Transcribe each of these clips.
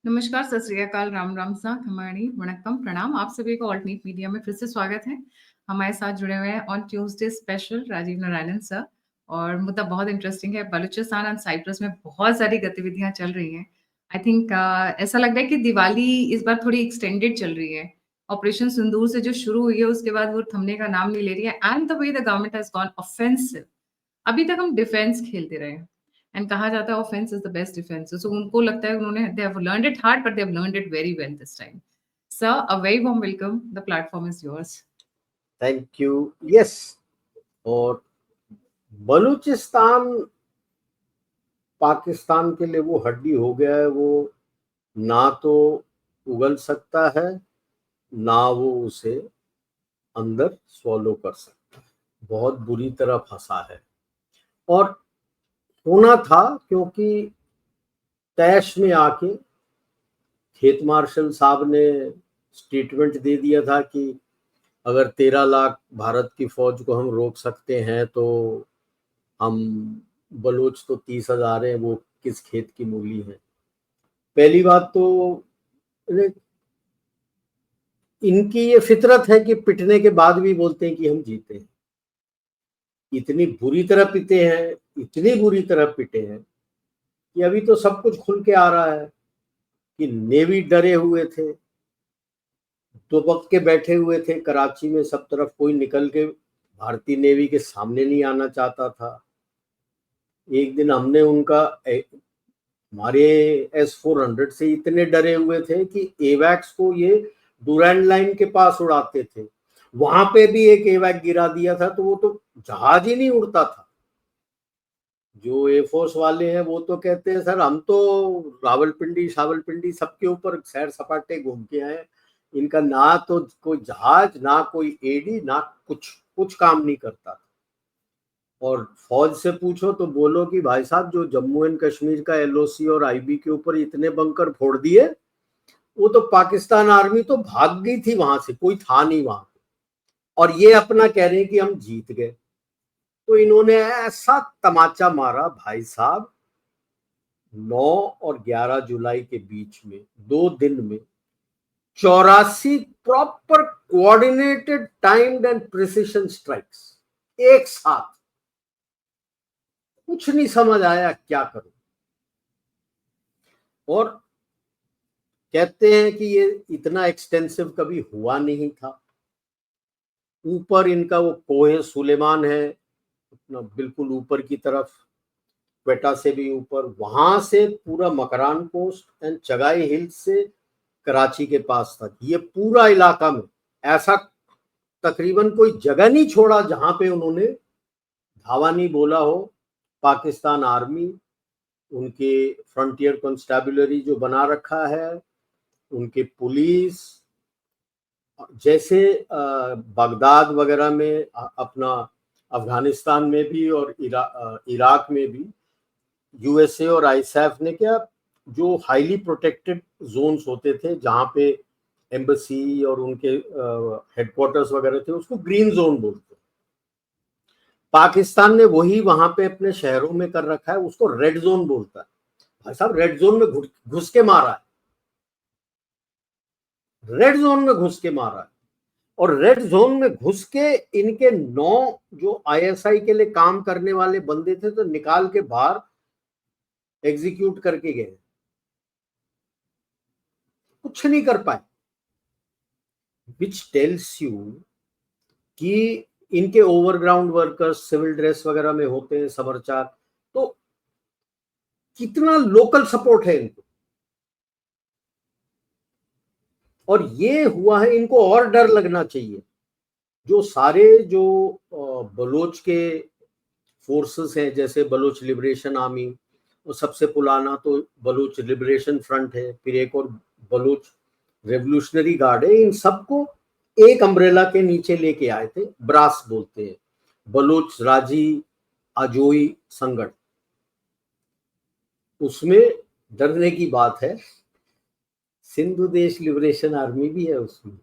नमस्कार, सत श्री अकाल, राम राम सा, खमाणी, वणक्कम, प्रणाम। आप सभी को ऑल्ट न्यूज मीडिया में फिर से स्वागत है। हमारे साथ जुड़े हुए हैं on Tuesday special Rajiv Narayanan sir. और मुद्दा बहुत इंटरेस्टिंग है। बलूचिस्तान और साइप्रस में बहुत सारी गतिविधियां चल रही हैं। आई थिंक ऐसा लग रहा है कि दिवाली इस बार थोड़ी एक्सटेंडेड चल रही है। ऑपरेशन सिंदूर से जो शुरू हुई है उसके बाद वो थमने का नाम नहीं ले रही है। And the way the government has gone offensive. अभी तक हम डिफेंस खेलते रहे एंड कहा जाता है offence is the best defence. So उनको लगता है उन्होंने they have learned it hard but they have learned it very well this time. Sir, a very warm welcome, the platform is yours. Thank you. Yes, और बलूचिस्तान पाकिस्तान के लिए वो हड्डी हो गया है, वो ना तो उगल सकता है ना वो उसे अंदर स्वॉलो कर सकता है। बहुत बुरी तरह फंसा है और होना था, क्योंकि तैश में आके खेत मार्शल साहब ने स्टेटमेंट दे दिया था कि अगर 13 लाख भारत की फौज को हम रोक सकते हैं तो हम, बलोच तो 30,000 है, वो किस खेत की मूली है। पहली बात तो इनकी ये फितरत है कि पिटने के बाद भी बोलते हैं कि हम जीते हैं। इतनी बुरी तरह पिटे हैं, इतनी बुरी तरह पिटे हैं कि अभी तो सब कुछ खुल के आ रहा है कि नेवी डरे हुए थे, दुबक के बैठे हुए थे कराची में, सब तरफ कोई निकल के भारतीय नेवी के सामने नहीं आना चाहता था। एक दिन हमने उनका हमारे S-400 से इतने डरे हुए थे कि एवैक्स को ये डूरैंड लाइन के पास उड़ाते थे। वहां पे भी एक एवैक गिरा दिया था तो वो तो जहाज ही नहीं उड़ता था। जो एयरफोर्स वाले हैं वो तो कहते हैं सर हम तो रावलपिंडी सबके ऊपर सैर सपाटे घूम के आए, इनका ना तो कोई जहाज ना कोई एडी ना कुछ कुछ काम नहीं करता। और फौज से पूछो तो बोलो कि भाई साहब जो जम्मू एंड कश्मीर का LOC और IB के ऊपर इतने बंकर फोड़ दिए, वो तो पाकिस्तान आर्मी तो भाग गई थी वहां से, कोई था नहीं वहां। और ये अपना कह रहे हैं कि हम जीत गए। तो इन्होंने ऐसा तमाचा मारा भाई साहब, 9 और 11 जुलाई के बीच में 2 दिन में 84 proper coordinated timed and precision strikes एक साथ। कुछ नहीं समझ आया क्या करूं। और कहते हैं कि ये इतना एक्सटेंसिव कभी हुआ नहीं था। ऊपर इनका वो कोहे सुलेमान है, अपना बिल्कुल ऊपर की तरफ, क्वेटा से भी ऊपर, वहां से पूरा Makran coast and Chagai hills से कराची के पास तक, ये पूरा इलाका में ऐसा तकरीबन कोई जगह नहीं छोड़ा जहां पे उन्होंने धावा नहीं बोला हो। पाकिस्तान आर्मी, उनके फ्रंटियर कंस्टेबलरी जो बना रखा है, उनके पुलिस, जैसे बगदाद वगैरह में, अपना अफगानिस्तान में भी और इराक में भी USA और ISAF ने क्या, जो हाईली प्रोटेक्टेड जोन्स होते थे जहां पे एम्बेसी और उनके हेडक्वार्टर्स वगैरह थे, उसको ग्रीन जोन बोलते हैं। पाकिस्तान ने वही वहां पे अपने शहरों में कर रखा है, उसको रेड जोन बोलता है। भाई साहब रेड जोन में घुस के मारा है, रेड जोन में घुस के मारा है। और रेड जोन में घुस के इनके 9 जो ISI के लिए काम करने वाले बंदे थे तो निकाल के बाहर एग्जीक्यूट करके गए, कुछ नहीं कर पाए। विच टेल्स यू कि इनके ओवरग्राउंड वर्कर्स सिविल ड्रेस वगैरह में होते हैं, समरचार, तो कितना लोकल सपोर्ट है इनको। और ये हुआ है, इनको और डर लगना चाहिए। जो सारे जो बलोच के फोर्सेस हैं, जैसे बलोच लिबरेशन आर्मी, और सबसे पुराना तो बलोच लिबरेशन फ्रंट है, फिर एक और बलोच रेवोल्यूशनरी गार्ड है, इन सबको एक अम्ब्रेला के नीचे लेके आए थे। ब्रास बोलते हैं, बलोच राजी अजोई संगठन। उसमें डरने की बात है, सिंधु देश लिबरेशन आर्मी भी है उसमें।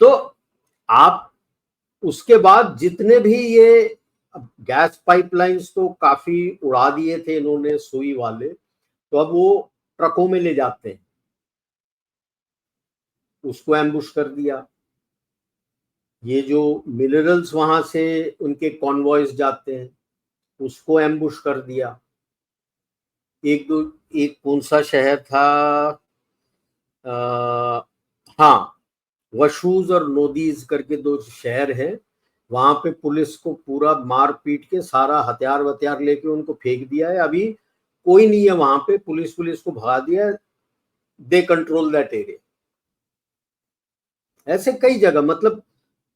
तो आप उसके बाद जितने भी ये अब गैस पाइपलाइंस तो काफी उड़ा दिए थे इन्होंने, सुई वाले, तो अब वो ट्रकों में ले जाते हैं, उसको एम्बुश कर दिया। ये जो मिनरल्स वहां से उनके कॉन्वॉयज जाते हैं, उसको एम्बुश कर दिया। एक कौन सा शहर था, हाँ, वशूज और नोदीज करके दो शहर हैं, वहां पे पुलिस को पूरा मार पीट के सारा हथियार वथियार लेके उनको फेंक दिया है। अभी कोई नहीं है वहां पे, पुलिस को भगा दिया है। They control that area. ऐसे कई जगह, मतलब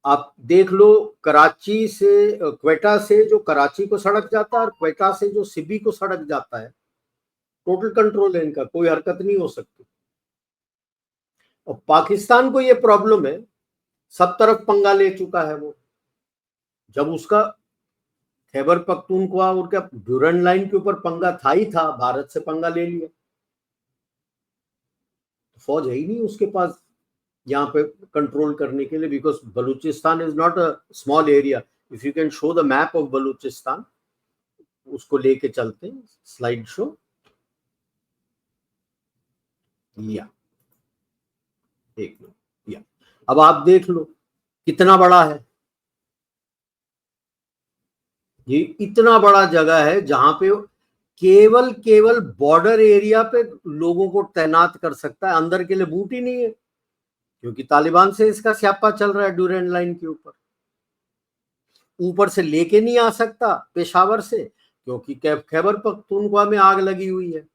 आप देख लो, कराची से, क्वेटा से जो कराची को सड़क जाता है और क्वेटा से जो सिबी को सड़क जाता है, टोटल कंट्रोल है इनका, कोई हरकत नहीं हो सकती। और पाकिस्तान को ये प्रॉब्लम है, सब तरफ पंगा ले चुका है वो। जब उसका खैबर पख्तूनख्वा और क्या ड्यूरन लाइन के ऊपर पंगा था ही था, भारत से पंगा ले लिया, फौज है ही नहीं उसके पास यहाँ पे कंट्रोल करने के लिए, because Balochistan is not a small area. If you can show the map of Balochistan, उसको लेके चलते हैं, स्लाइड शो, या देख लो, या अब आप देख लो कितना बड़ा है ये। इतना बड़ा जगह है जहां पे केवल बॉर्डर एरिया पे लोगों को तैनात कर सकता है, अंदर के लिए बूट ही नहीं है, क्योंकि तालिबान से इसका स्यापा चल रहा है ड्यूरेंट लाइन के ऊपर। ऊपर से लेके नहीं आ सकता पेशावर से, क्योंकि खैबर पख्तूनख्वा में आग लगी हुई है।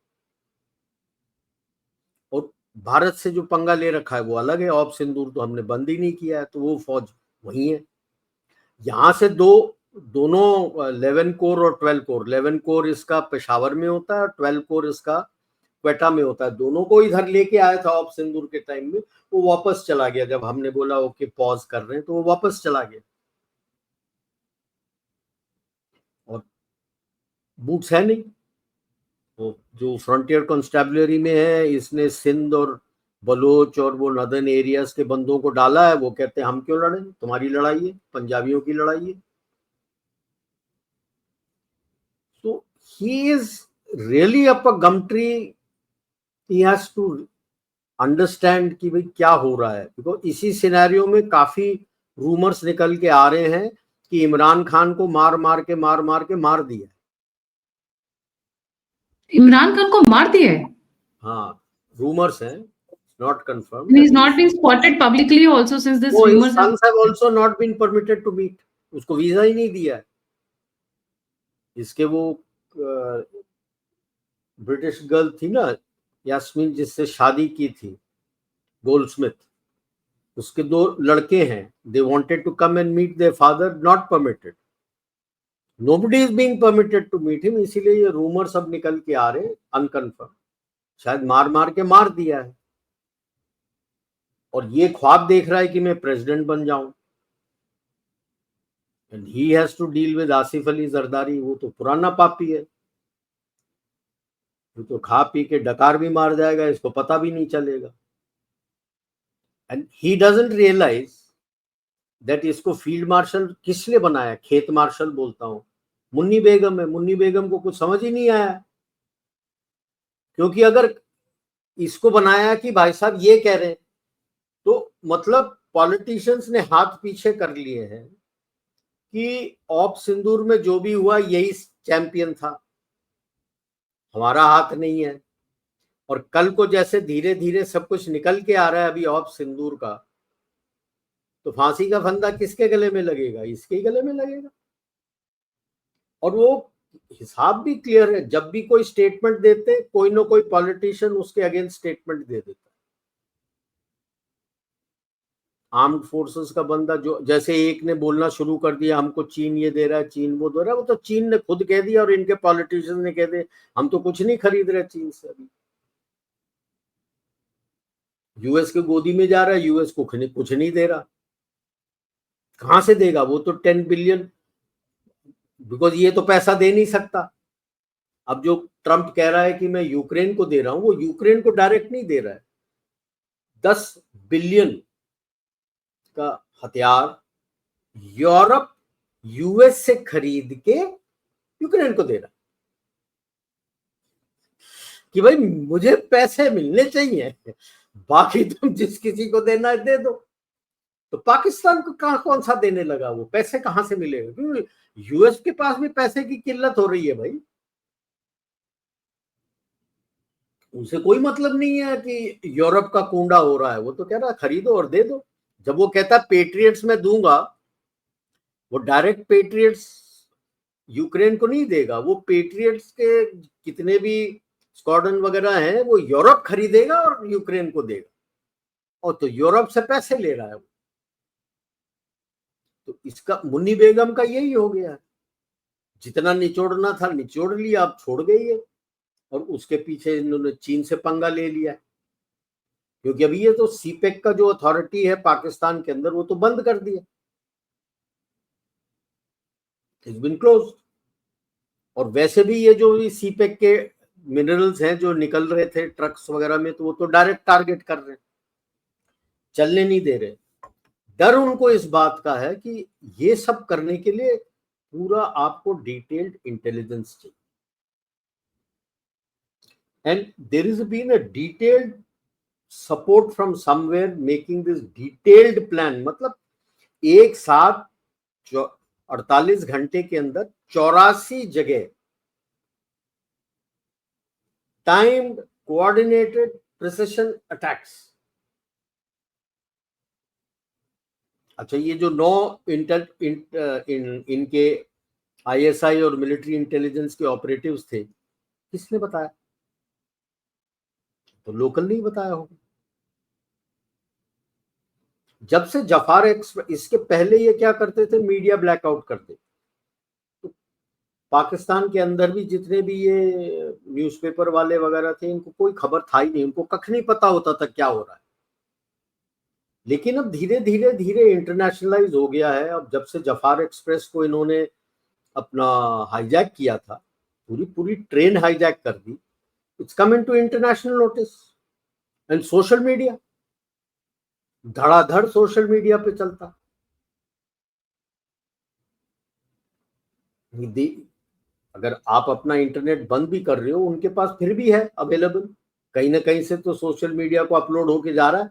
और भारत से जो पंगा ले रखा है वो अलग है, ऑप सिंदूर तो हमने बंद ही नहीं किया है, तो वो फौज वही है। यहाँ से दोनों 11 कोर और 12 कोर, 11 कोर इसका पेशावर में होता है, 12 कोर इसका क्वेटा में होता है। दोनों को इधर लेके आया था ऑप सिंदूर के टाइम में, वो वापस चला गया। जब हमने बोला ओके पॉज कर रहे हैं, तो वो वापस चला गया। और बूट्स है नहीं, वो जो फ्रंटियर कॉन्स्टेबलरी में है, इसने सिंध और बलोच और वो नदर्न एरियाज के बंदों को डाला है। वो कहते हैं हम क्यों लड़े, तुम्हारी लड़ाई है, पंजाबियों की लड़ाई है। तो he is really up a gum tree. He has to understand कि भाई क्या हो रहा है, बिकॉज इसी सिनेरियो में काफी रूमर्स निकल के आ रहे हैं कि इमरान खान को मार मार के मार दिया। इमरान खान को मार दिया है? हाँ, रूमर्स हैं, not confirmed. And he's not been spotted publicly also since this No, his rumors have. sons have also not been permitted to meet. उसको वीजा ही नहीं दिया है। इसके वो ब्रिटिश गर्ल थी ना, यास्मीन, जिससे शादी की थी, गोल्डस्मिथ, उसके 2 लड़के हैं। They wanted to come and meet their father, not permitted. Nobody is being permitted to meet him. इसीलिए ये रूमर सब निकल के आ रहे हैं अनकन्फर्म, शायद मार के मार दिया है। और ये ख्वाब देख रहा है कि मैं प्रेसिडेंट बन जाऊं। And he has to deal with Asif Ali Zardari. वो तो पुराना पापी है, वो तो खा पी के डकार भी मार जाएगा, इसको पता भी नहीं चलेगा। And he doesn't realise that इसको फील्ड मार्शल किसने बनाया, खेत मार्शल बोलता हूं, मुन्नी बेगम है। मुन्नी बेगम को कुछ समझ ही नहीं आया, क्योंकि अगर इसको बनाया कि भाई साहब ये कह रहे हैं, तो मतलब पॉलिटिशियंस ने हाथ पीछे कर लिए हैं कि ऑप सिंदूर में जो भी हुआ यही चैंपियन था, हमारा हाथ नहीं है। और कल को जैसे धीरे धीरे सब कुछ निकल के आ रहा है अभी ऑप सिंदूर का, तो फांसी का फंदा किसके गले में लगेगा, इसके गले में लगेगा। और वो हिसाब भी क्लियर है, जब भी कोई स्टेटमेंट देते कोई ना कोई पॉलिटिशियन उसके अगेंस्ट स्टेटमेंट दे देता है। आर्म्ड फोर्सेस का बंदा, जो जैसे एक ने बोलना शुरू कर दिया हमको चीन ये दे रहा है, चीन वो दे रहा है, वो तो चीन ने खुद कह दिया और इनके पॉलिटिशियन ने कह दिया हम तो कुछ नहीं खरीद रहे चीन से। अभी यूएस के गोदी में जा रहा है, यूएस को कुछ नहीं दे रहा, कहां से देगा वो तो 10 बिलियन, बिकॉज ये तो पैसा दे नहीं सकता। अब जो ट्रंप कह रहा है कि मैं यूक्रेन को दे रहा हूं, वो यूक्रेन को डायरेक्ट नहीं दे रहा है, 10 बिलियन का हथियार यूरोप, यूएस से खरीद के यूक्रेन को दे रहा कि भाई मुझे पैसे मिलने चाहिए, बाकी तुम जिस किसी को देना है दे दो। तो पाकिस्तान को कहां कौन सा देने लगा, वो पैसे कहां से मिलेगा, क्योंकि यूएस के पास भी पैसे की किल्लत हो रही है भाई। उसे कोई मतलब नहीं है कि यूरोप का कूंडा हो रहा है, वो तो कह रहा है खरीदो और दे दो। जब वो कहता है पेट्रियट्स में दूंगा, वो डायरेक्ट पेट्रियट्स यूक्रेन को नहीं देगा, वो पेट्रियट्स के कितने भी स्क्वाड्रन वगैरह हैं वो यूरोप खरीदेगा और यूक्रेन को देगा, और तो यूरोप से पैसे ले रहा है वो। तो इसका मुन्नी बेगम का यही हो गया, जितना निचोड़ना था निचोड़ लिया, अब छोड़ गई है। और उसके पीछे इन्होंने चीन से पंगा ले लिया, क्योंकि अभी ये तो सीपेक का जो अथॉरिटी है पाकिस्तान के अंदर वो तो बंद कर दिया, इट्स बीन क्लोज्ड। और वैसे भी ये जो सीपेक के मिनरल्स हैं जो निकल रहे थे ट्रक्स वगैरह में, तो वो तो डायरेक्ट टारगेट कर रहे हैं, चलने नहीं दे रहे। डर उनको इस बात का है कि ये सब करने के लिए पूरा आपको डिटेल्ड इंटेलिजेंस चाहिए, and there is been a detailed support from somewhere making this detailed plan. मतलब एक साथ 48 घंटे के अंदर 84 जगह टाइम्ड कोऑर्डिनेटेड प्रिसिशन अटैक्स। अच्छा, ये जो 9 इनके आईएसआई और मिलिट्री इंटेलिजेंस के ऑपरेटिव्स थे, किसने बताया? तो लोकल नहीं बताया होगा। जब से जफार एक्सप्रेस, इसके पहले ये क्या करते थे, मीडिया ब्लैकआउट करते। तो पाकिस्तान के अंदर भी जितने भी ये न्यूज़पेपर वाले वगैरह थे, इनको कोई खबर था ही नहीं, उनको कख नहीं पता होता था क्या हो रहा है। लेकिन अब धीरे धीरे धीरे इंटरनेशनलाइज हो गया है। अब जब से जफार एक्सप्रेस को इन्होंने अपना हाईजैक किया था, पूरी पूरी ट्रेन हाईजैक कर दी, it's coming to international notice and social media, धड़ाधड़ सोशल मीडिया पे चलता। अगर आप अपना इंटरनेट बंद भी कर रहे हो, उनके पास फिर भी है अवेलेबल, कहीं ना कहीं से तो सोशल मीडिया को अपलोड होके जा रहा है,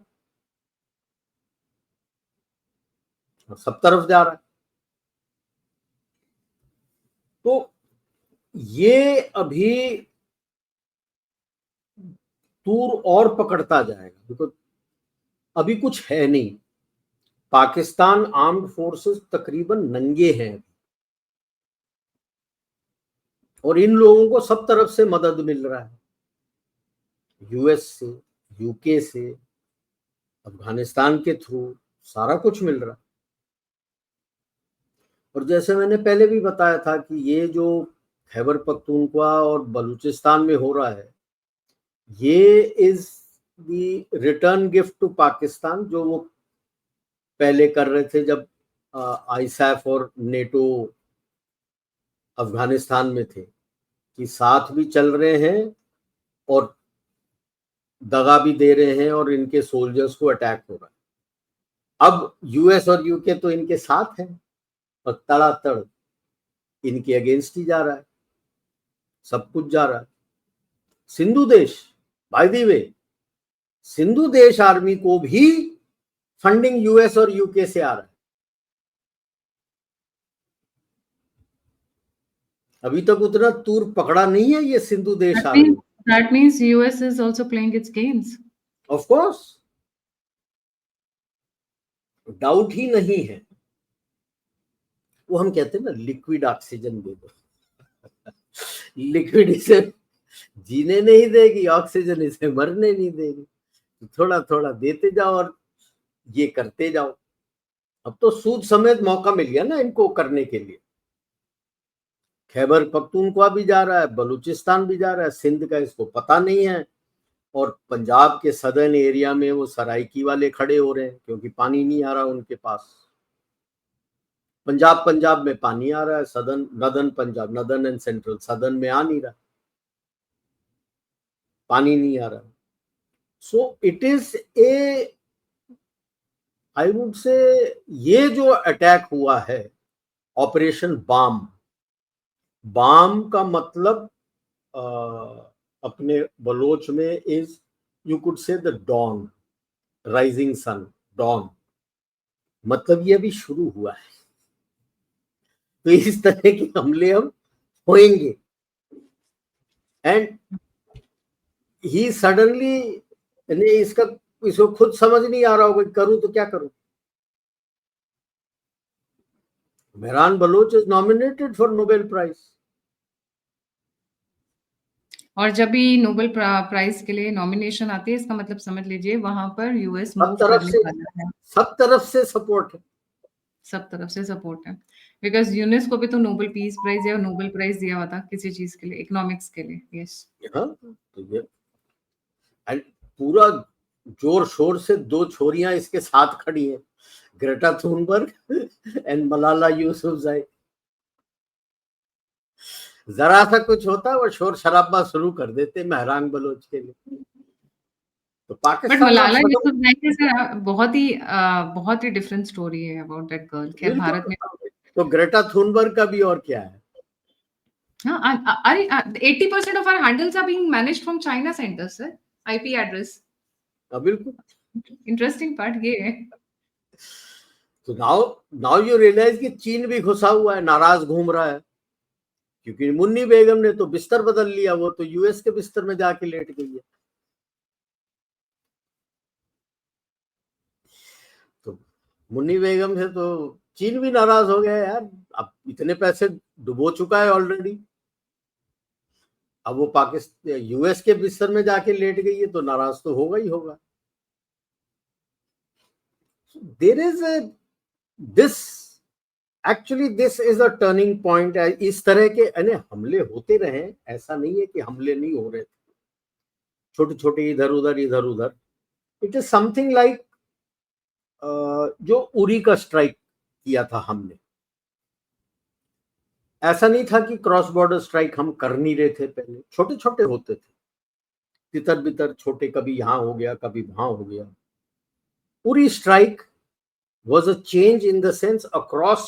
और सब तरफ जा रहा है। तो ये अभी टूर और पकड़ता जाएगा, बिकॉज अभी कुछ है नहीं। पाकिस्तान आर्म्ड फोर्सेस तकरीबन नंगे हैं, और इन लोगों को सब तरफ से मदद मिल रहा है, यूएस से, यूके से, अफगानिस्तान के थ्रू सारा कुछ मिल रहा है। और जैसे मैंने पहले भी बताया था कि ये जो खैबर पख्तूनख्वा और बलूचिस्तान में हो रहा है, ये is the return gift to Pakistan, जो वो पहले कर रहे थे जब आईसैफ और नेटो अफगानिस्तान में थे, कि साथ भी चल रहे हैं और दगा भी दे रहे हैं, और इनके सोल्जर्स को अटैक हो रहा है। अब यूएस और यूके तो इनके साथ हैं, और तड़ातड़ इनके अगेंस्ट ही जा रहा है, सब कुछ जा रहा है। सिंधु देश, by the way, Sindhu Desh army को भी फंडिंग यूएस और यूके से आ रहा है। अभी तक उतना तूर पकड़ा नहीं है ये Sindhu Desh army. That means US is also playing its games. Of course, doubt ही नहीं है। वो हम कहते हैं ना, लिक्विड ऑक्सीजन दे दो, लिक्विड इसे जीने नहीं देगी, ऑक्सीजन इसे मरने नहीं देगी, थोड़ा थोड़ा देते जाओ और ये करते जाओ। अब तो सूद समेत मौका मिल गया ना इनको करने के लिए। खैबर पख्तूनख्वा भी जा रहा है, बलूचिस्तान भी जा रहा है, सिंध का इसको पता नहीं है, और पंजाब के सदर्न एरिया में वो सराइकी वाले खड़े हो रहे हैं, क्योंकि पानी नहीं आ रहा उनके पास। पंजाब में पानी आ रहा है, southern northern Punjab, northern and central, southern में आ नहीं रहा, पानी नहीं आ रहा। So it is a, I would say, ये जो अटैक हुआ है ऑपरेशन बाम। बाम का मतलब अपने बलोच में is, you could say the dawn, rising sun, dawn. मतलब ये अभी शुरू हुआ है। तो इस तरह के हमले हम होंगे। एंड ही सडनली, इसको खुद समझ नहीं आ रहा होगा करूं तो क्या करूं। Mehran Baloch is nominated for Nobel prize. और जब भी नोबेल प्राइज के लिए नॉमिनेशन आती है, इसका मतलब समझ लीजिए वहां पर यूएस मूव करने वाला है। सब तरफ से सपोर्ट है। सब तरफ से सपोर्ट है, बिकॉज यूनेस्को भी तो नोबेल पीस प्राइज या नोबेल प्राइज दिया हुआ था किसी चीज के लिए, इकोनॉमिक्स के लिए। यस। हाँ, तो ये एंड पूरा जोर शोर से दो छोरियां इसके साथ खड़ी हैं, Greta Thunberg and Malala Yousafzai. जरा सा कुछ होता वो शोर शराबा शुरू कर देते मेहरान बलोच के लिए। तो बट पाकिस्तान मलाला यूसुफजई से बहुत ही डिफरेंट स्टोरी है अबाउट दैट गर्ल। खैर भारत में तो ग्रेटा थुनबर्ग का भी और क्या है। हाँ, अरे 80% of our handles are being managed from China centers, sir. IP address. बिल्कुल। इंटरेस्टिंग पार्ट ये है। तो नाउ यू रियलाइज कि चीन भी घुसा हुआ है, नाराज घूम रहा है, क्योंकि मुन्नी बेगम ने तो बिस्तर बदल लिया, वो तो यूएस के बिस्तर में जाके लेट गई है। तो मुन्नी बेगम से तो चीन भी नाराज हो गया यार, अब इतने पैसे डुबो चुका है ऑलरेडी, अब वो पाकिस्तान यूएस के बिस्तर में जाके लेट गई है तो नाराज तो होगा ही होगा। There is this actually this is a turning point. इस तरह के हमले होते रहे, ऐसा नहीं है कि हमले नहीं हो रहे थे, छोटे छोटे इधर उधर। इट इज समथिंग लाइक जो उरी का स्ट्राइक किया था हमने, ऐसा नहीं था कि क्रॉस बॉर्डर स्ट्राइक हम कर नहीं रहे थे, पहले छोटे छोटे होते थे, तितर बितर छोटे, कभी यहां हो गया कभी वहां हो गया। Uri strike was a change in the sense across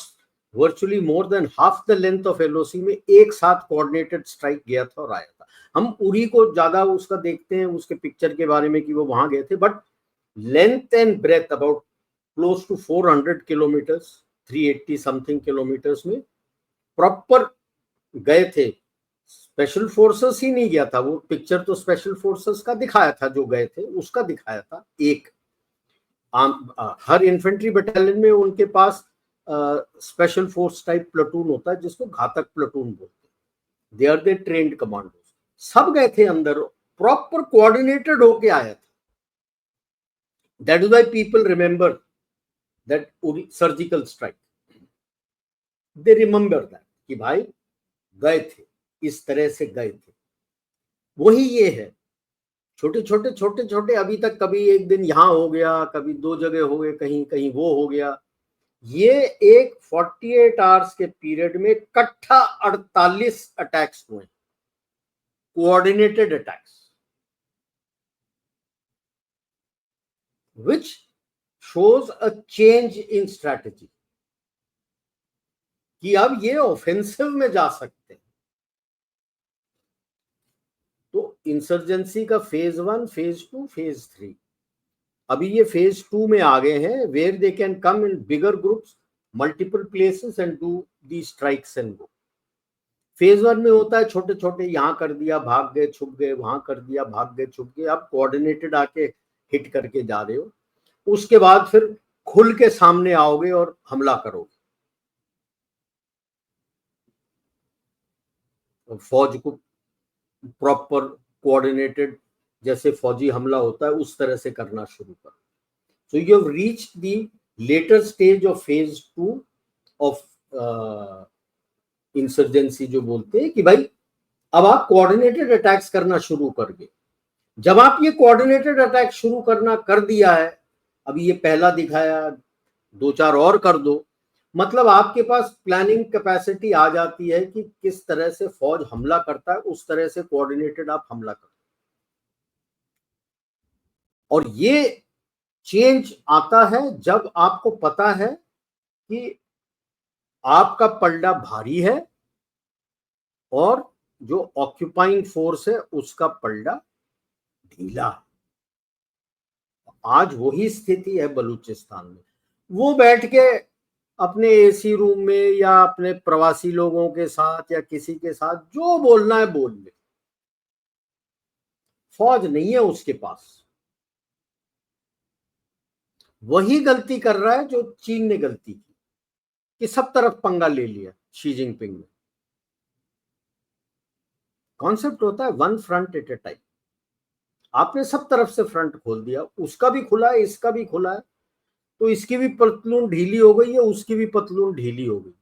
virtually more than half the length of LOC में एक साथ कोऑर्डिनेटेड स्ट्राइक गया था और आया था। हम उरी को ज्यादा उसका देखते हैं, उसके पिक्चर के बारे में कि वो वहां गए थे, but length and breadth about close to 400 kilometres, 380 something kilometres में प्रॉपर गए थे। स्पेशल फोर्सेस ही नहीं गया था, वो पिक्चर तो स्पेशल फोर्सेस का दिखाया था, जो गए थे उसका दिखाया था। एक हर इन्फेंट्री बटालियन में उनके पास स्पेशल फोर्स टाइप प्लेटून होता है, जिसको घातक प्लेटून बोलते हैं। They are they trained commandos. सब गए थे अंदर, प्रॉपर कोऑर्डिनेटेड होके आया था। That is why people remember that surgical strike, they remember that कि भाई गए थे, इस तरह से गए थे। वही ये है, छोटे छोटे छोटे छोटे, अभी तक कभी एक दिन यहां हो गया, कभी दो जगह हो गए, कहीं कहीं वो हो गया। ये एक 48 आवर्स के पीरियड में इकट्ठा 48 अटैक्स हुए, coordinated attacks, which shows a change in strategy कि अब ये ऑफेंसिव में जा सकते हैं। तो इंसर्जेंसी का फेज 1, फेज 2, फेज 3, अभी ये फेज 2 में आ गए हैं, where they can come in bigger groups, multiple places and do the strikes and go. Phase 1 में होता है छोटे छोटे, यहां कर दिया भाग गए छुप गए, वहां कर दिया भाग गए छुप गए, आप कोऑर्डिनेटेड आके हिट करके जा रहे हो। उसके बाद फिर खुल के सामने आओगे और हमला करोगे, फौज को प्रॉपर कोऑर्डिनेटेड, जैसे फौजी हमला होता है उस तरह से करना शुरू करो। So you have reached the later stage of phase 2 of insurgency, जो बोलते हैं कि भाई अब आप कोऑर्डिनेटेड अटैक्स करना शुरू कर गए। जब आप ये कोऑर्डिनेटेड अटैक शुरू करना कर दिया है, अभी ये पहला दिखाया, दो चार और कर दो, मतलब आपके पास प्लानिंग कैपेसिटी आ जाती है कि किस तरह से फौज हमला करता है, उस तरह से कोऑर्डिनेटेड आप हमला करते। और ये चेंज आता है जब आपको पता है कि आपका पलड़ा भारी है और जो ऑक्यूपाइंग फोर्स है उसका पलड़ा ढीला। आज वही स्थिति है बलूचिस्तान में। वो बैठ के अपने एसी रूम में या अपने प्रवासी लोगों के साथ या किसी के साथ जो बोलना है बोल ले। फौज नहीं है उसके पास। वही गलती कर रहा है जो चीन ने गलती की कि सब तरफ पंगा ले लिया शी जिनपिंग ने। कॉन्सेप्ट होता है one front at a time. आपने सब तरफ से फ्रंट खोल दिया, उसका भी खुला है, इसका भी खुला है, तो इसकी भी पतलून ढीली हो गई है, उसकी भी पतलून ढीली हो गई।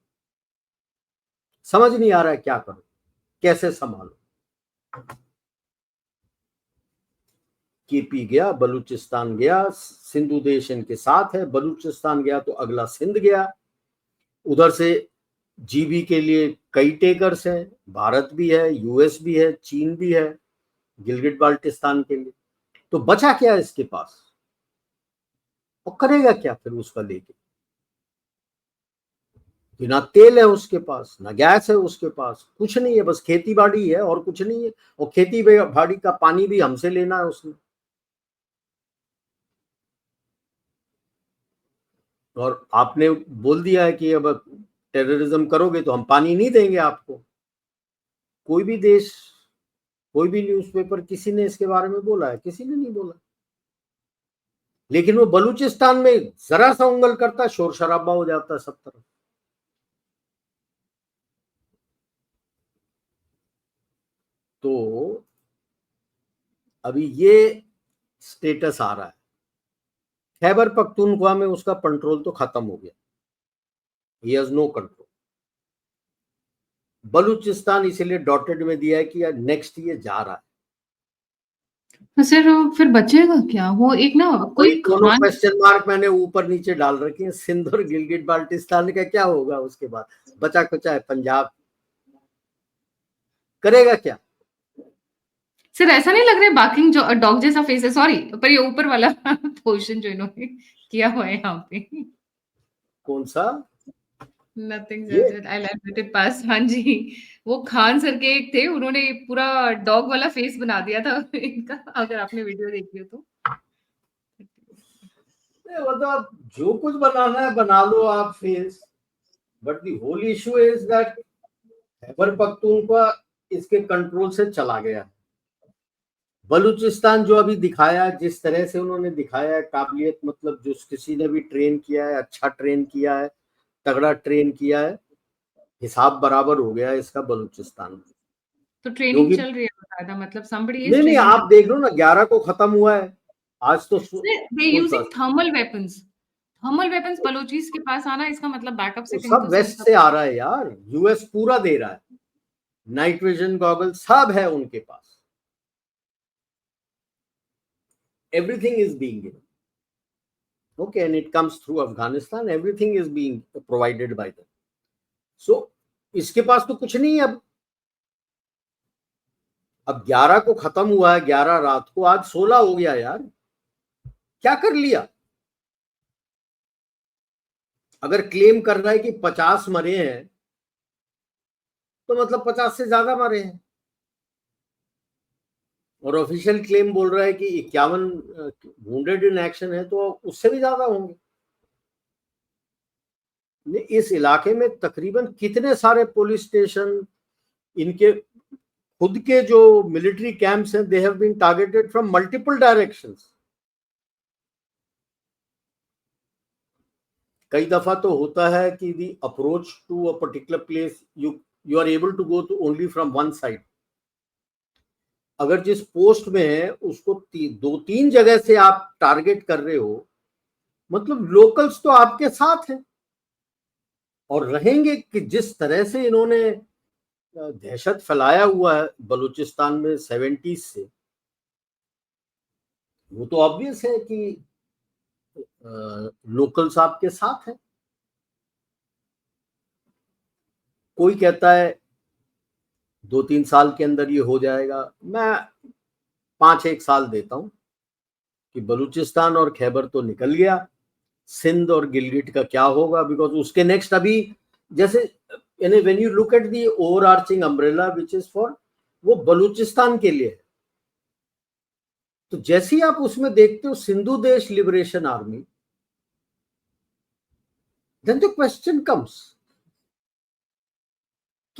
समझ नहीं आ रहा है क्या करो, कैसे संभालो। केपी गया, बलूचिस्तान गया, सिंधु देश इनके साथ है, बलूचिस्तान गया तो अगला सिंध गया। उधर से जीबी के लिए कई टेकर्स हैं, भारत भी है, यूएस भी है, चीन भी है गिलगिट बाल्टिस्तान के लिए। तो बचा क्या इसके पास और करेगा क्या फिर उसका लेके? ना तेल है उसके पास, ना गैस है उसके पास, कुछ नहीं है, बस खेती बाड़ी है और कुछ नहीं है। और खेती बाड़ी का पानी भी हमसे लेना है उसने। और आपने बोल दिया है कि अब टेररिज्म करोगे तो हम पानी नहीं देंगे आपको। कोई भी देश, कोई भी न्यूज़पेपर, किसी ने इसके बारे में बोला है? किसी ने नहीं बोला। लेकिन वो बलूचिस्तान में जरा सा उंगल करता, शोर शराबा हो जाता सब तरफ। तो अभी ये स्टेटस आ रहा है। खैबर पख्तूनख्वा में उसका कंट्रोल तो खत्म हो गया, he has no control. Balochistan इसीलिए डॉटेड में दिया है कि यार नेक्स्ट ये जा रहा है। तो सर फिर बचेगा क्या? वो एक ना कोई दोनों खान क्वेश्चन मार्क मैंने ऊपर नीचे डाल रखे हैं। सिंध और गिलगिट बाल्टिस्तान का क्या होगा उसके बाद? बचा कुचा है पंजाब, करेगा क्या? सर ऐसा नहीं लग रहा है बार्किंग जो डॉग जैसा फेस है? सॉरी, पर ये ऊपर वाला पोर्शन जो इन्होंने किया हुआ है यहाँ पे। कौन सा? नथिंग ये just I let it pass. हाँ जी, वो खान सर के एक थे, उन्होंने पूरा डॉग वाला फेस बना दिया था इनका, अगर आपने वीडियो देखी हो तो। मतलब जो कुछ बनाना है बना लो आप face, but the whole issue is that Khyber Pakhtunkhwa इसके कंट्रोल से चला गया। बलूचिस्तान जो अभी दिखाया, जिस तरह से उन्होंने दिखाया है काबिलियत, मतलब जो किसी ने भी ट्रेन किया है, अच्छा ट्रेन किया है, तगड़ा ट्रेन किया है, हिसाब बराबर हो गया है इसका बलूचिस्तान में। तो ट्रेनिंग क्योंकि चल रही है बकायदा, मतलब somebody is नहीं नहीं, training आप देख लो ना, 11 को खत्म हुआ है आज तो। they कौन सा? using thermal weapons। Thermal weapons Balochis के पास आना, इसका मतलब बैकअप वो सेटिंग सब तो सर वेस्ट से आ रहा है यार, यूएस पूरा दे रहा है, नाइट विजन गॉगल सब है उनके पास। everything is being given, okay, and it comes through Afghanistan, everything is being provided by them. So इसके पास तो कुछ नहीं है अब 11 को खत्म हुआ है, 11 रात को, आज 16 हो गया यार, क्या कर लिया? अगर क्लेम कर रहा है कि 50 मरे हैं तो मतलब 50 से ज्यादा मरे हैं, और ऑफिशियल क्लेम बोल रहा है कि 51 वुंडेड इन एक्शन है, तो उससे भी ज्यादा होंगे। इस इलाके में तकरीबन कितने सारे पुलिस स्टेशन, इनके खुद के जो मिलिट्री कैंप्स हैं, they have been targeted from multiple directions. कई दफा तो होता है कि the approach to a particular place you are able to go to only from one side. अगर जिस पोस्ट में है उसको 2-3 जगह से आप टारगेट कर रहे हो, मतलब लोकल्स तो आपके साथ हैं और रहेंगे। कि जिस तरह से इन्होंने दहशत फैलाया हुआ है बलूचिस्तान में 70s से, वो तो ऑब्वियस है कि लोकल्स आपके साथ हैं। कोई कहता है 2-3 साल के अंदर ये हो जाएगा, मैं 5-1 साल देता हूं कि बलूचिस्तान और खैबर तो निकल गया, सिंध और गिलगिट का क्या होगा? बिकॉज उसके नेक्स्ट अभी जैसे यानी when you look at the overarching umbrella which is for, वो बलूचिस्तान के लिए है। तो जैसे ही आप उसमें देखते हो Sindhu Desh liberation army, then the question comes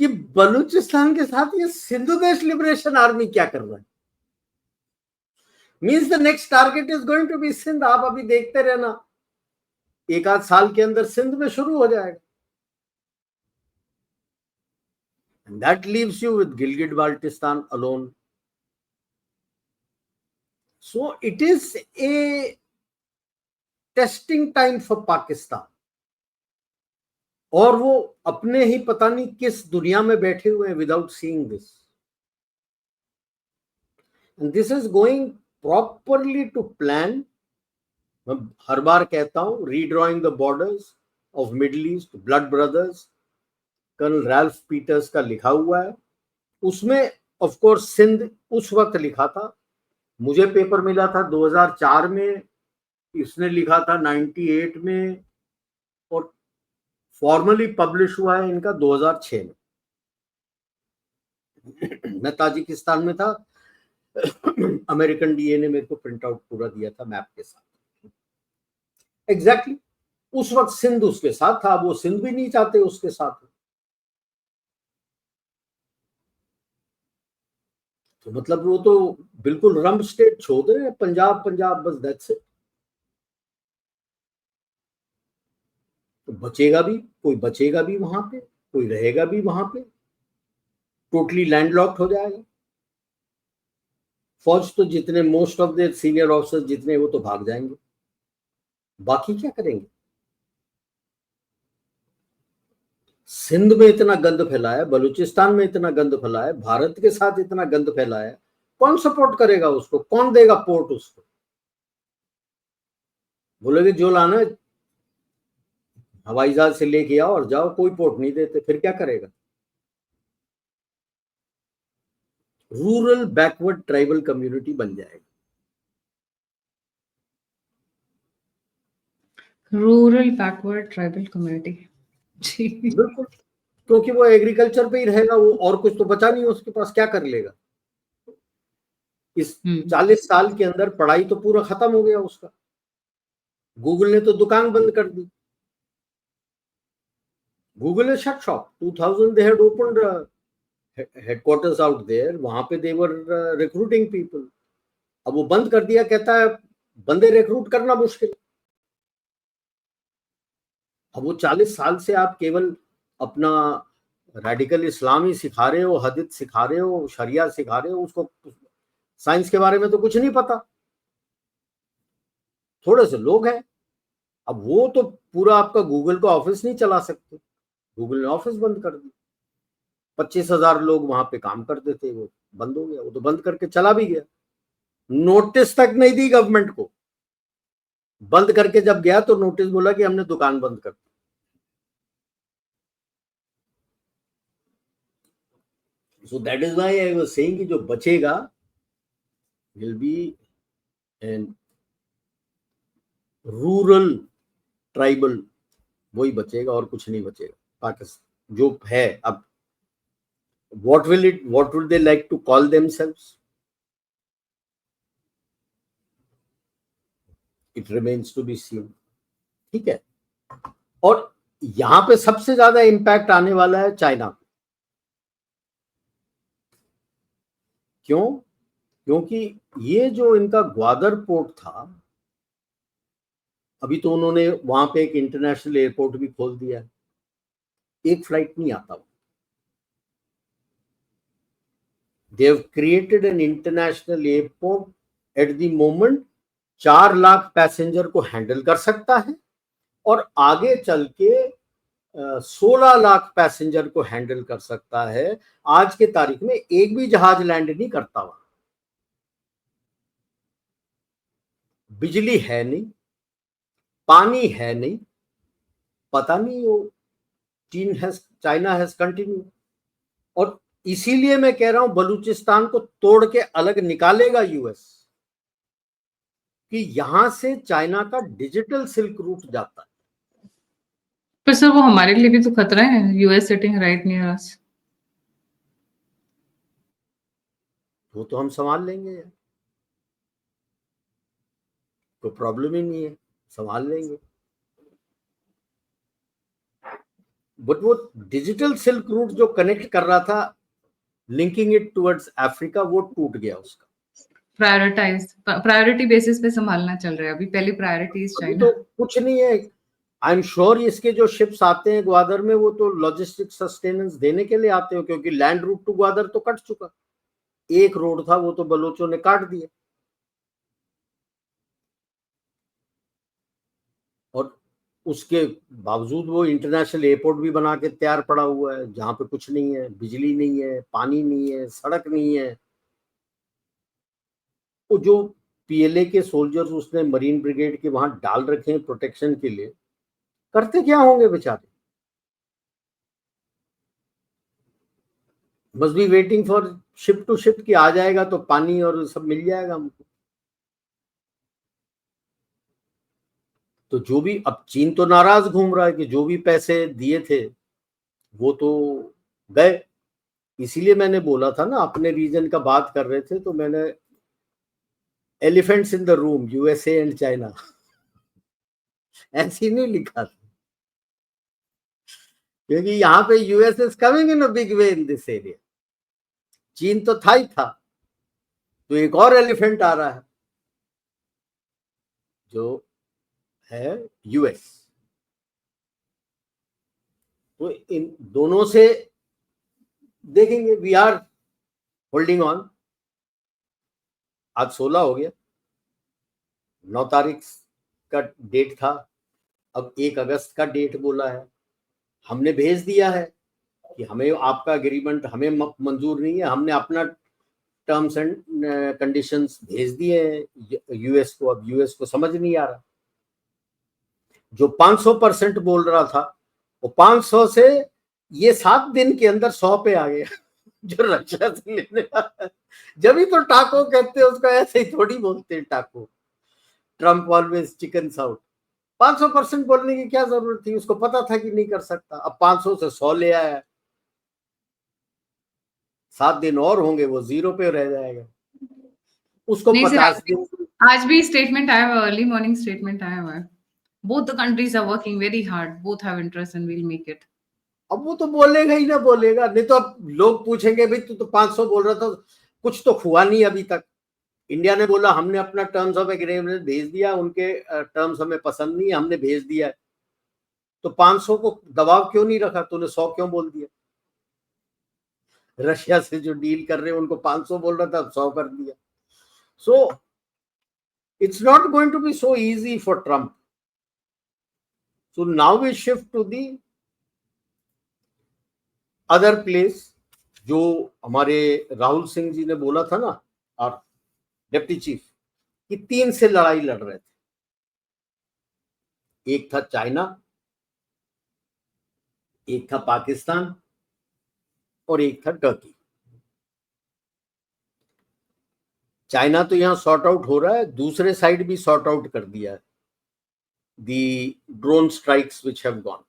कि बलूचिस्तान के साथ ये सिंधु देश लिबरेशन आर्मी क्या कर रहा है। Means the next target is going to be Sindh. आप अभी देखते रहना, एक आध साल के अंदर सिंध में शुरू हो जाएगा। And that leaves you with Gilgit-Baltistan alone. So it is a testing time for Pakistan. और वो अपने ही पता नहीं किस दुनिया में बैठे हुए हैं without seeing this. And this is going properly to plan. मैं हर बार कहता हूं, redrawing the borders of Middle East, blood brothers, colonel Ralph Peters का लिखा हुआ है। उसमें ऑफ कोर्स सिंध उस वक्त लिखा था, मुझे पेपर मिला था 2004 में, इसने लिखा था 98 में, और फॉर्मली पब्लिश हुआ है इनका 2006 में। मैं ताजिकिस्तान में था, अमेरिकन डीए ने मेरे को प्रिंट आउट पूरा दिया था मैप के साथ। एग्जैक्टली उस वक्त सिंध उसके साथ था, वो सिंध भी नहीं चाहते उसके साथ। तो मतलब वो तो बिल्कुल रंप स्टेट छोड़ दे रहे, पंजाब पंजाब बस, दैट्स इट। तो बचेगा भी कोई, बचेगा भी वहां पे, कोई रहेगा भी वहां पे, टोटली लैंडलॉक्ड हो जाएगा। फौज तो जितने most of the senior officers जितने, वो तो भाग जाएंगे, बाकी क्या करेंगे। सिंध में इतना गंद फैला है, बलूचिस्तान में इतना गंद फैला है, भारत के साथ इतना गंद फैला है, कौन सपोर्ट करेगा उसको, कौन देगा पोर्ट उसको। बोलोगे जो लाना है हवाई जहाज से लेके आओ और जाओ, कोई पोर्ट नहीं देते, फिर क्या करेगा। रूरल बैकवर्ड ट्राइबल कम्युनिटी बन जाएगी। रूरल बैकवर्ड ट्राइबल कम्युनिटी, जी बिल्कुल, क्योंकि वो एग्रीकल्चर पे ही रहेगा, वो और कुछ तो बचा नहीं उसके पास, क्या कर लेगा। इस 40 साल के अंदर पढ़ाई तो पूरा खत्म हो गया उसका। गूगल ने तो दुकान बंद कर दी, गूगल ने shut shop. 2000 they had opened headquarters out there, वहां पे they were recruiting people। अब वो बंद कर दिया, कहता है बंदे रिक्रूट करना मुश्किल। अब वो 40 साल से आप केवल अपना रेडिकल इस्लाम ही सिखा रहे हो, हदीस सिखा रहे हो, शरिया सिखा रहे हो, उसको साइंस के बारे में तो कुछ नहीं पता। थोड़े से लोग हैं, अब वो तो पूरा आपका गूगल का ऑफिस नहीं चला सकते, गूगल ने ऑफिस बंद कर दी। 25,000 लोग वहां पे काम करते थे, वो बंद हो गया। वो तो बंद करके चला भी गया, नोटिस तक नहीं दी गवर्नमेंट को। बंद करके जब गया तो नोटिस बोला कि हमने दुकान बंद कर दी। So that is why I was saying कि जो बचेगा will be an rural tribal, वही बचेगा और कुछ नहीं बचेगा। पाकिस्तान जो है अब, what will they like to call themselves? It remains to be seen। ठीक है, और यहां पे सबसे ज्यादा इंपैक्ट आने वाला है चाइना को। क्यों? क्योंकि ये जो इनका ग्वादर पोर्ट था, अभी तो उन्होंने वहां पे एक इंटरनेशनल एयरपोर्ट भी खोल दिया है, एक फ्लाइट नहीं आता। They have created an international airport at the moment 4 lakh passenger को हैंडल कर सकता है, और आगे चल के 16 लाख पैसेंजर को हैंडल कर सकता है। आज के तारीख में एक भी जहाज लैंड नहीं करता वहां। बिजली है नहीं, पानी है नहीं, पता नहीं वो चाइना हैज कंटिन्यू। और इसीलिए मैं कह रहा हूं बलूचिस्तान को तोड़ के अलग निकालेगा यूएस, कि यहां से चाइना का डिजिटल सिल्क रूट जाता है। पर सर वो हमारे लिए भी तो खतरा है, US sitting right near us. वो तो हम संभाल लेंगे यार, कोई प्रॉब्लम ही नहीं है, संभाल लेंगे। बट वो डिजिटल सिल्क रूट जो कनेक्ट कर रहा था, लिंकिंग इट टुवर्ड्स अफ्रीका, वो टूट गया उसका। प्रायोरिटी बेसिस पे संभालना चल रहा है अभी, पहली प्रायोरिटी इज अभी चाइना। तो कुछ नहीं है। आई एम श्योर इसके जो शिप्स आते हैं ग्वादर में, वो तो लॉजिस्टिक सस्टेनेंस देने के लिए आते हो, क्योंकि लैंड रूट टू ग्वादर तो कट चुका। एक रोड था, वो तो बलोचों ने काट दिया। और उसके बावजूद वो इंटरनेशनल एयरपोर्ट भी बना के तैयार पड़ा हुआ है, जहां पे कुछ नहीं है, बिजली नहीं है, पानी नहीं है, सड़क नहीं है। वो जो पीएलए के सोल्जर्स उसने मरीन ब्रिगेड के वहां डाल रखे हैं प्रोटेक्शन के लिए, करते क्या होंगे बेचारे। Must be waiting for ship to ship कि आ जाएगा तो पानी और सब मिल जाएगा हमको। तो जो भी, अब चीन तो नाराज घूम रहा है कि जो भी पैसे दिए थे वो तो गए। इसीलिए मैंने बोला था ना, अपने रीजन का बात कर रहे थे तो मैंने elephants in the room USA and China ऐसे ही नहीं लिखा था, क्योंकि यहाँ पे US is coming in a big way in this area. चीन तो था ही था, तो एक और एलिफेंट आ रहा है जो है यूएस। तो इन दोनों से देखेंगे। We are holding on. आज 16 हो गया, 9 तारीख का डेट था, अब 1 अगस्त का डेट बोला है। हमने भेज दिया है कि हमें आपका एग्रीमेंट हमें मंजूर नहीं है। हमने अपना टर्म्स एंड कंडीशंस भेज दिए हैं यूएस को। अब यूएस को समझ नहीं आ रहा। जो 500% बोल रहा था, वो 500 से ये 7 दिन के अंदर 100 पे आ गया जो रशिया से लेने वाला है। जब ही तो टाको कहते हैं उसका, ऐसे ही थोड़ी बोलते हैं टाको। Trump always chicken out. 500% बोलने की क्या जरूरत थी, उसको पता था कि नहीं कर सकता। अब 500 से 100 ले आया। 7 दिन और होंगे, वो 0 पे रह जाएगा। उसको नहीं सर, 50 दिन। आज भी स्टेटमेंट आया हुआ, अर्ली मॉर्निंग स्टेटमेंट आया हुआ है। Both the countries are working very hard, both have interest and will make it. अब वो तो बोलेगा ही ना, बोलेगा नहीं तो अब लोग पूछेंगे भाई तू तो 500 बोल रहा था, कुछ तो हुआ नहीं अभी तक। इंडिया ने बोला हमने अपना टर्म्स ऑफ एग्रीमेंट भेज दिया, उनके टर्म्स हमें पसंद नहीं है, हमने भेज दिया है। तो 500 को दबाव क्यों नहीं रखा, तूने 100 क्यों बोल दिया। रशिया से जो डील कर रहे हैं उनको 500 बोल रहा था, 100 कर दिया। So it's not going to be so easy for Trump. So now we shift to the other place. जो हमारे राहुल सिंह जी ने बोला था ना, और डिप्टी चीफ, कि 3 से लड़ाई लड़ रहे थे। एक था चाइना, एक था पाकिस्तान, और एक था टर्की। चाइना तो यहां सॉर्ट आउट हो रहा है, दूसरे साइड भी सॉर्ट आउट कर दिया है the drone strikes which have gone.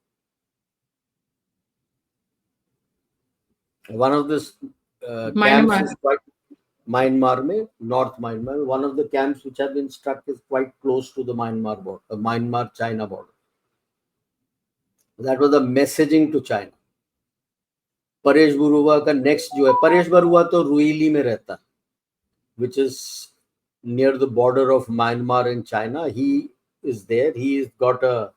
One of the camps is quite Myanmar में, नॉर्थ म्यांमार में, one of the camps which have been struck is quite close to the Myanmar border, Myanmar China border. That was the messaging to China. Paresh Baruah का next जो है, परेश बरुआ तो रुईली में रहता है, which is near the border of Myanmar and China. He is there. He's got a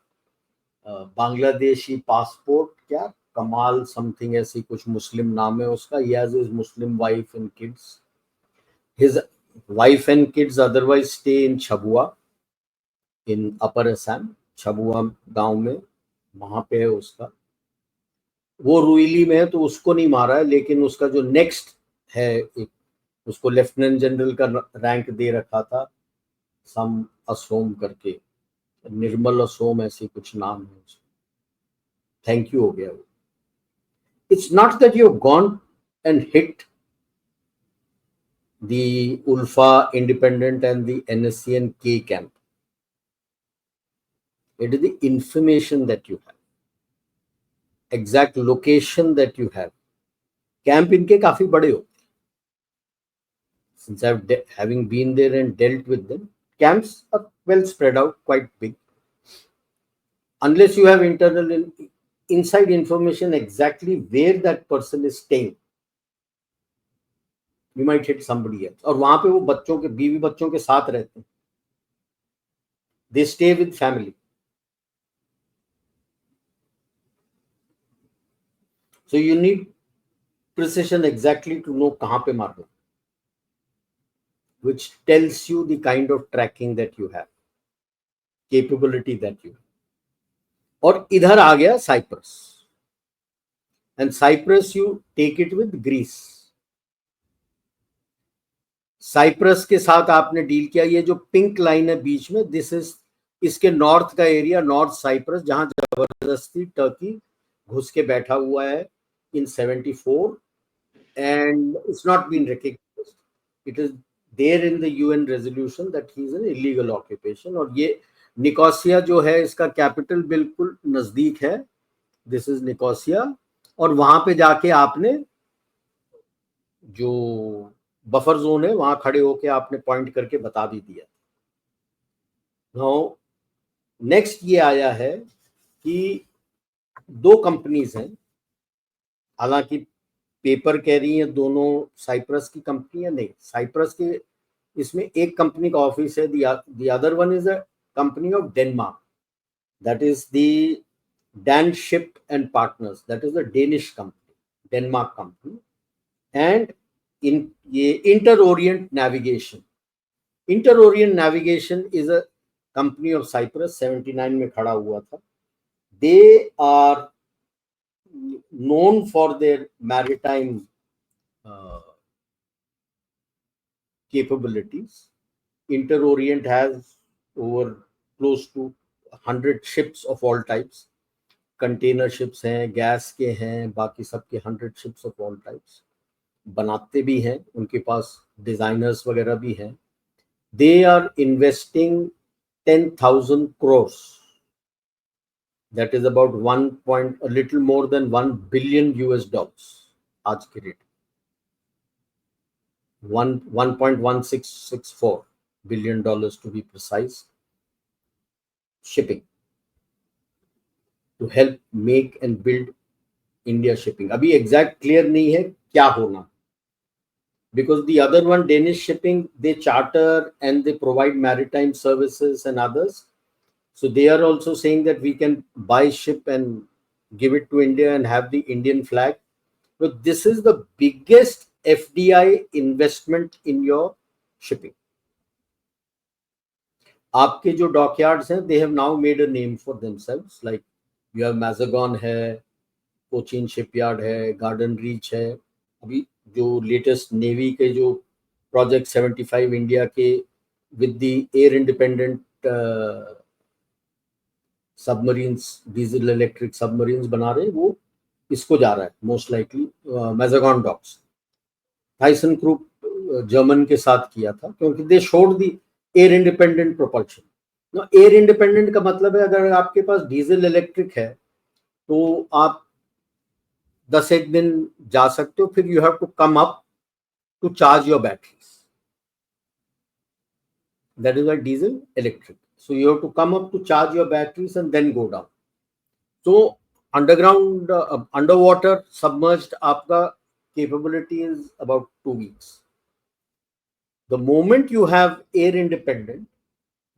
Bangladeshi passport. क्या कमाल something ऐसी कुछ मुस्लिम नाम है उसका. He has his Muslim wife and kids. His wife and kids otherwise stay in Chabua in Upper Assam. Chabua गांव में वहां पे है उसका. वो रुईली में है तो उसको नहीं मारा है, लेकिन उसका जो नेक्स्ट है, एक उसको लेफ्टिनेंट जनरल का रैंक दे रखा था, सम असोम करके, निर्मल असोम ऐसे कुछ नाम है उसका. थैंक यू हो गया वो. It's not that you have gone and hit the ULFA independent and the NSC and K camp. It is the information that you have. Exact location that you have. Camp इनके काफी बड़े होते हैं, since having been there and dealt with them, camps are well spread out, quite big. Unless you have internal inside information exactly where that person is staying, you might hit somebody else. और वहां पे वो बच्चों के बीवी बच्चों के साथ रहते हैं, they stay with family. So you need precision exactly to know कहाँ पे मारना, which tells you the kind of tracking that you have, capability that you have. और इधर आ गया Cyprus, and Cyprus you take it with Greece. Cyprus के साथ आपने डील किया, ये जो पिंक लाइन है बीच में, दिस इज इसके नॉर्थ का एरिया, नॉर्थ साइप्रस, जहां जबरदस्ती टर्की घुस के बैठा हुआ है in 74, and it's not been recognized. It is there in the UN resolution that he is an illegal occupation. और ये निकोसिया जो है, इसका कैपिटल बिल्कुल नजदीक है, दिस इज निकोसिया। और वहां पे जाके आपने जो बफर जोन है वहां खड़े होके आपने पॉइंट करके बता भी दिया। नाउ नेक्स्ट ये आया है कि दो कंपनीज हैं, हालांकि पेपर कह रही है दोनों साइप्रस की कंपनी है, नहीं, साइप्रस के इसमें एक कंपनी का ऑफिस है, the other one is a company of Denmark, that is the Dan ship and partners, that is the Danish company, Denmark company. And in ये Inter Orient Navigation is a company of Cyprus, 79 में खड़ा हुआ था। They are known for their maritime capabilities. Inter-Orient has over close to 100 ships of all types. Container ships हैं, gas के हैं, बाकी सबके 100 ships of all types. बनाते भी हैं, उनके पास डिजाइनर्स वगैरह भी हैं। They are investing 10,000 crores. That is about a little more than $1 billion आज के rate, 1.1664 billion to be precise, shipping to help make and build India shipping. अभी एग्जैक्ट क्लियर नहीं है क्या होना, because the other one, Danish shipping, they charter and they provide maritime services and others. So they are also saying that we can buy ship and give it to India and have the Indian flag. But this is the biggest FDI investment in your shipping. आपके जो dockyards हैं, they have now made a name for themselves. Like you have Mazagon है, Cochin shipyard है, गार्डन रीच है। अभी जो latest navy के जो प्रोजेक्ट 75 इंडिया के with the air independent submarines, diesel electric submarines बना रहे हैं, वो इसको जा रहा है most likely Mazagon docks. Thyssen group German के साथ किया था, क्योंकि they showed the air independent propulsion. Air independent का मतलब है अगर आपके पास डीजल इलेक्ट्रिक है तो आप 10 एक दिन जा सकते हो, फिर you have to come up to charge your batteries. That is like diesel electric, so you have to come up to charge your batteries and then go down. So underground underwater submerged aapka capability is about 2 weeks. The moment you have air independent,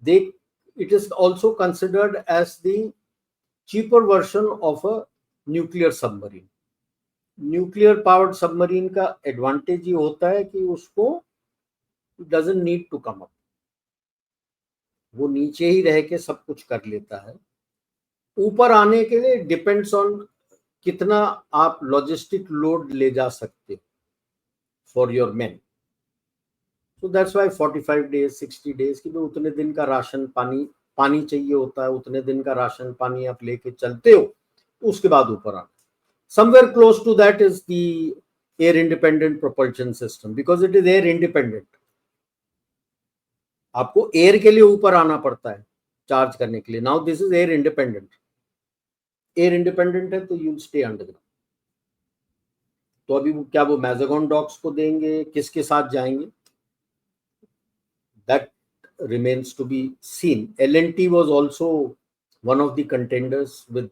it is also considered as the cheaper version of a nuclear submarine. Nuclear powered submarine का advantage ये होता है कि उसको doesn't need to come up, वो नीचे ही रह के सब कुछ कर लेता है। ऊपर आने के लिए डिपेंड्स ऑन कितना आप लॉजिस्टिक लोड ले जा सकते for your man. So that's why 45 days 60 days की भी उतने दिन का राशन पानी चाहिए होता है, उतने दिन का राशन पानी आप लेके चलते हो, उसके बाद ऊपर आना। Somewhere close to that is the air independent propulsion system, because it is air independent. आपको एयर के लिए ऊपर आना पड़ता है चार्ज करने के लिए। Now this is air independent, air independent है तो यू स्टे अंडरग्राउंड। तो अभी वो क्या वो मैजागॉन डॉक्स को देंगे, किसके साथ जाएंगे, that remains to be seen. L&T was also one of the contenders with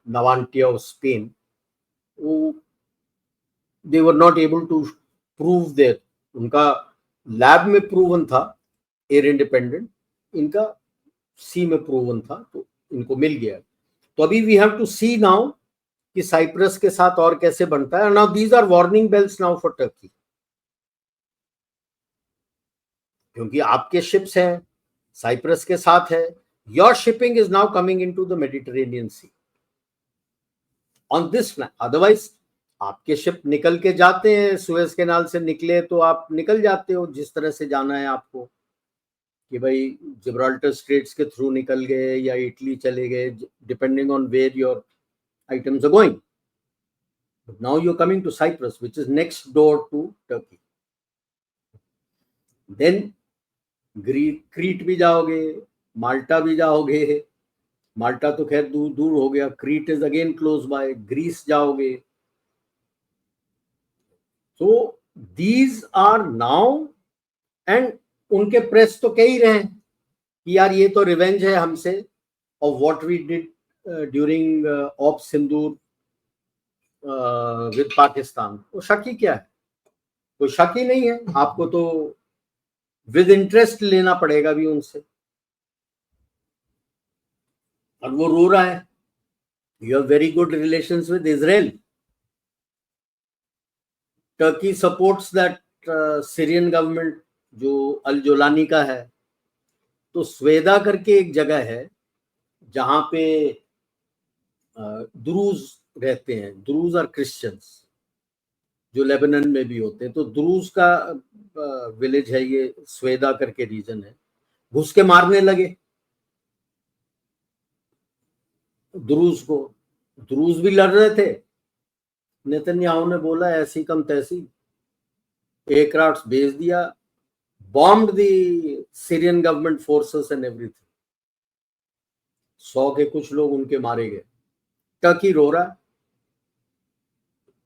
Navantia of Spain, who they were not able to prove their, उनका लैब में प्रूवन था एयर इंडिपेंडेंट, इनका सी में प्रूवन था, तो इनको मिल गया। तो अभी we have to see now कि साइप्रस के साथ और कैसे बनता है। Now these are warning bells now for Turkey, क्योंकि आपके शिप्स हैं साइप्रस के साथ है, your shipping is now coming into the Mediterranean sea on this plan. Otherwise आपके शिप निकल के जाते हैं, सुएज कैनाल से निकले तो आप निकल जाते हो जिस तरह से जाना है आपको, कि भाई जिब्राल्टर स्ट्रेट्स के थ्रू निकल गए या इटली चले गए, depending on where your items are going. Now you are coming to Cyprus which is next door to Turkey, then Crete भी जाओगे, माल्टा भी जाओगे, माल्टा तो खैर दूर दूर हो गया, Crete is again close by, Greece जाओगे। तो दीज आर नाउ, एंड उनके प्रेस तो कह ही रहे हैं कि यार ये तो रिवेंज है हमसे of what we did during op Sindoor with Pakistan. तो शक ही क्या है, कोई शक ही नहीं है, आपको तो विद इंटरेस्ट लेना पड़ेगा भी उनसे। और वो रो रहा है, you have very good relations with Israel, Turkey supports that Syrian government जो अल जोलानी का है। तो स्वेदा करके एक जगह है जहां पे द्रूज रहते हैं, द्रूज और क्रिश्चियंस जो लेबनान में भी होते हैं। तो द्रूज का विलेज है ये, स्वेदा करके रीजन है, घुस के मारने लगे द्रूज को। द्रूज भी लड़ रहे थे, नेतन्याहू ने बोला ऐसी कम तैसी, एयरक्राफ्ट भेज दिया, bombed the Syrian government forces and everything. 100 के कुछ लोग उनके मारे गए। टर्की रो रहा है,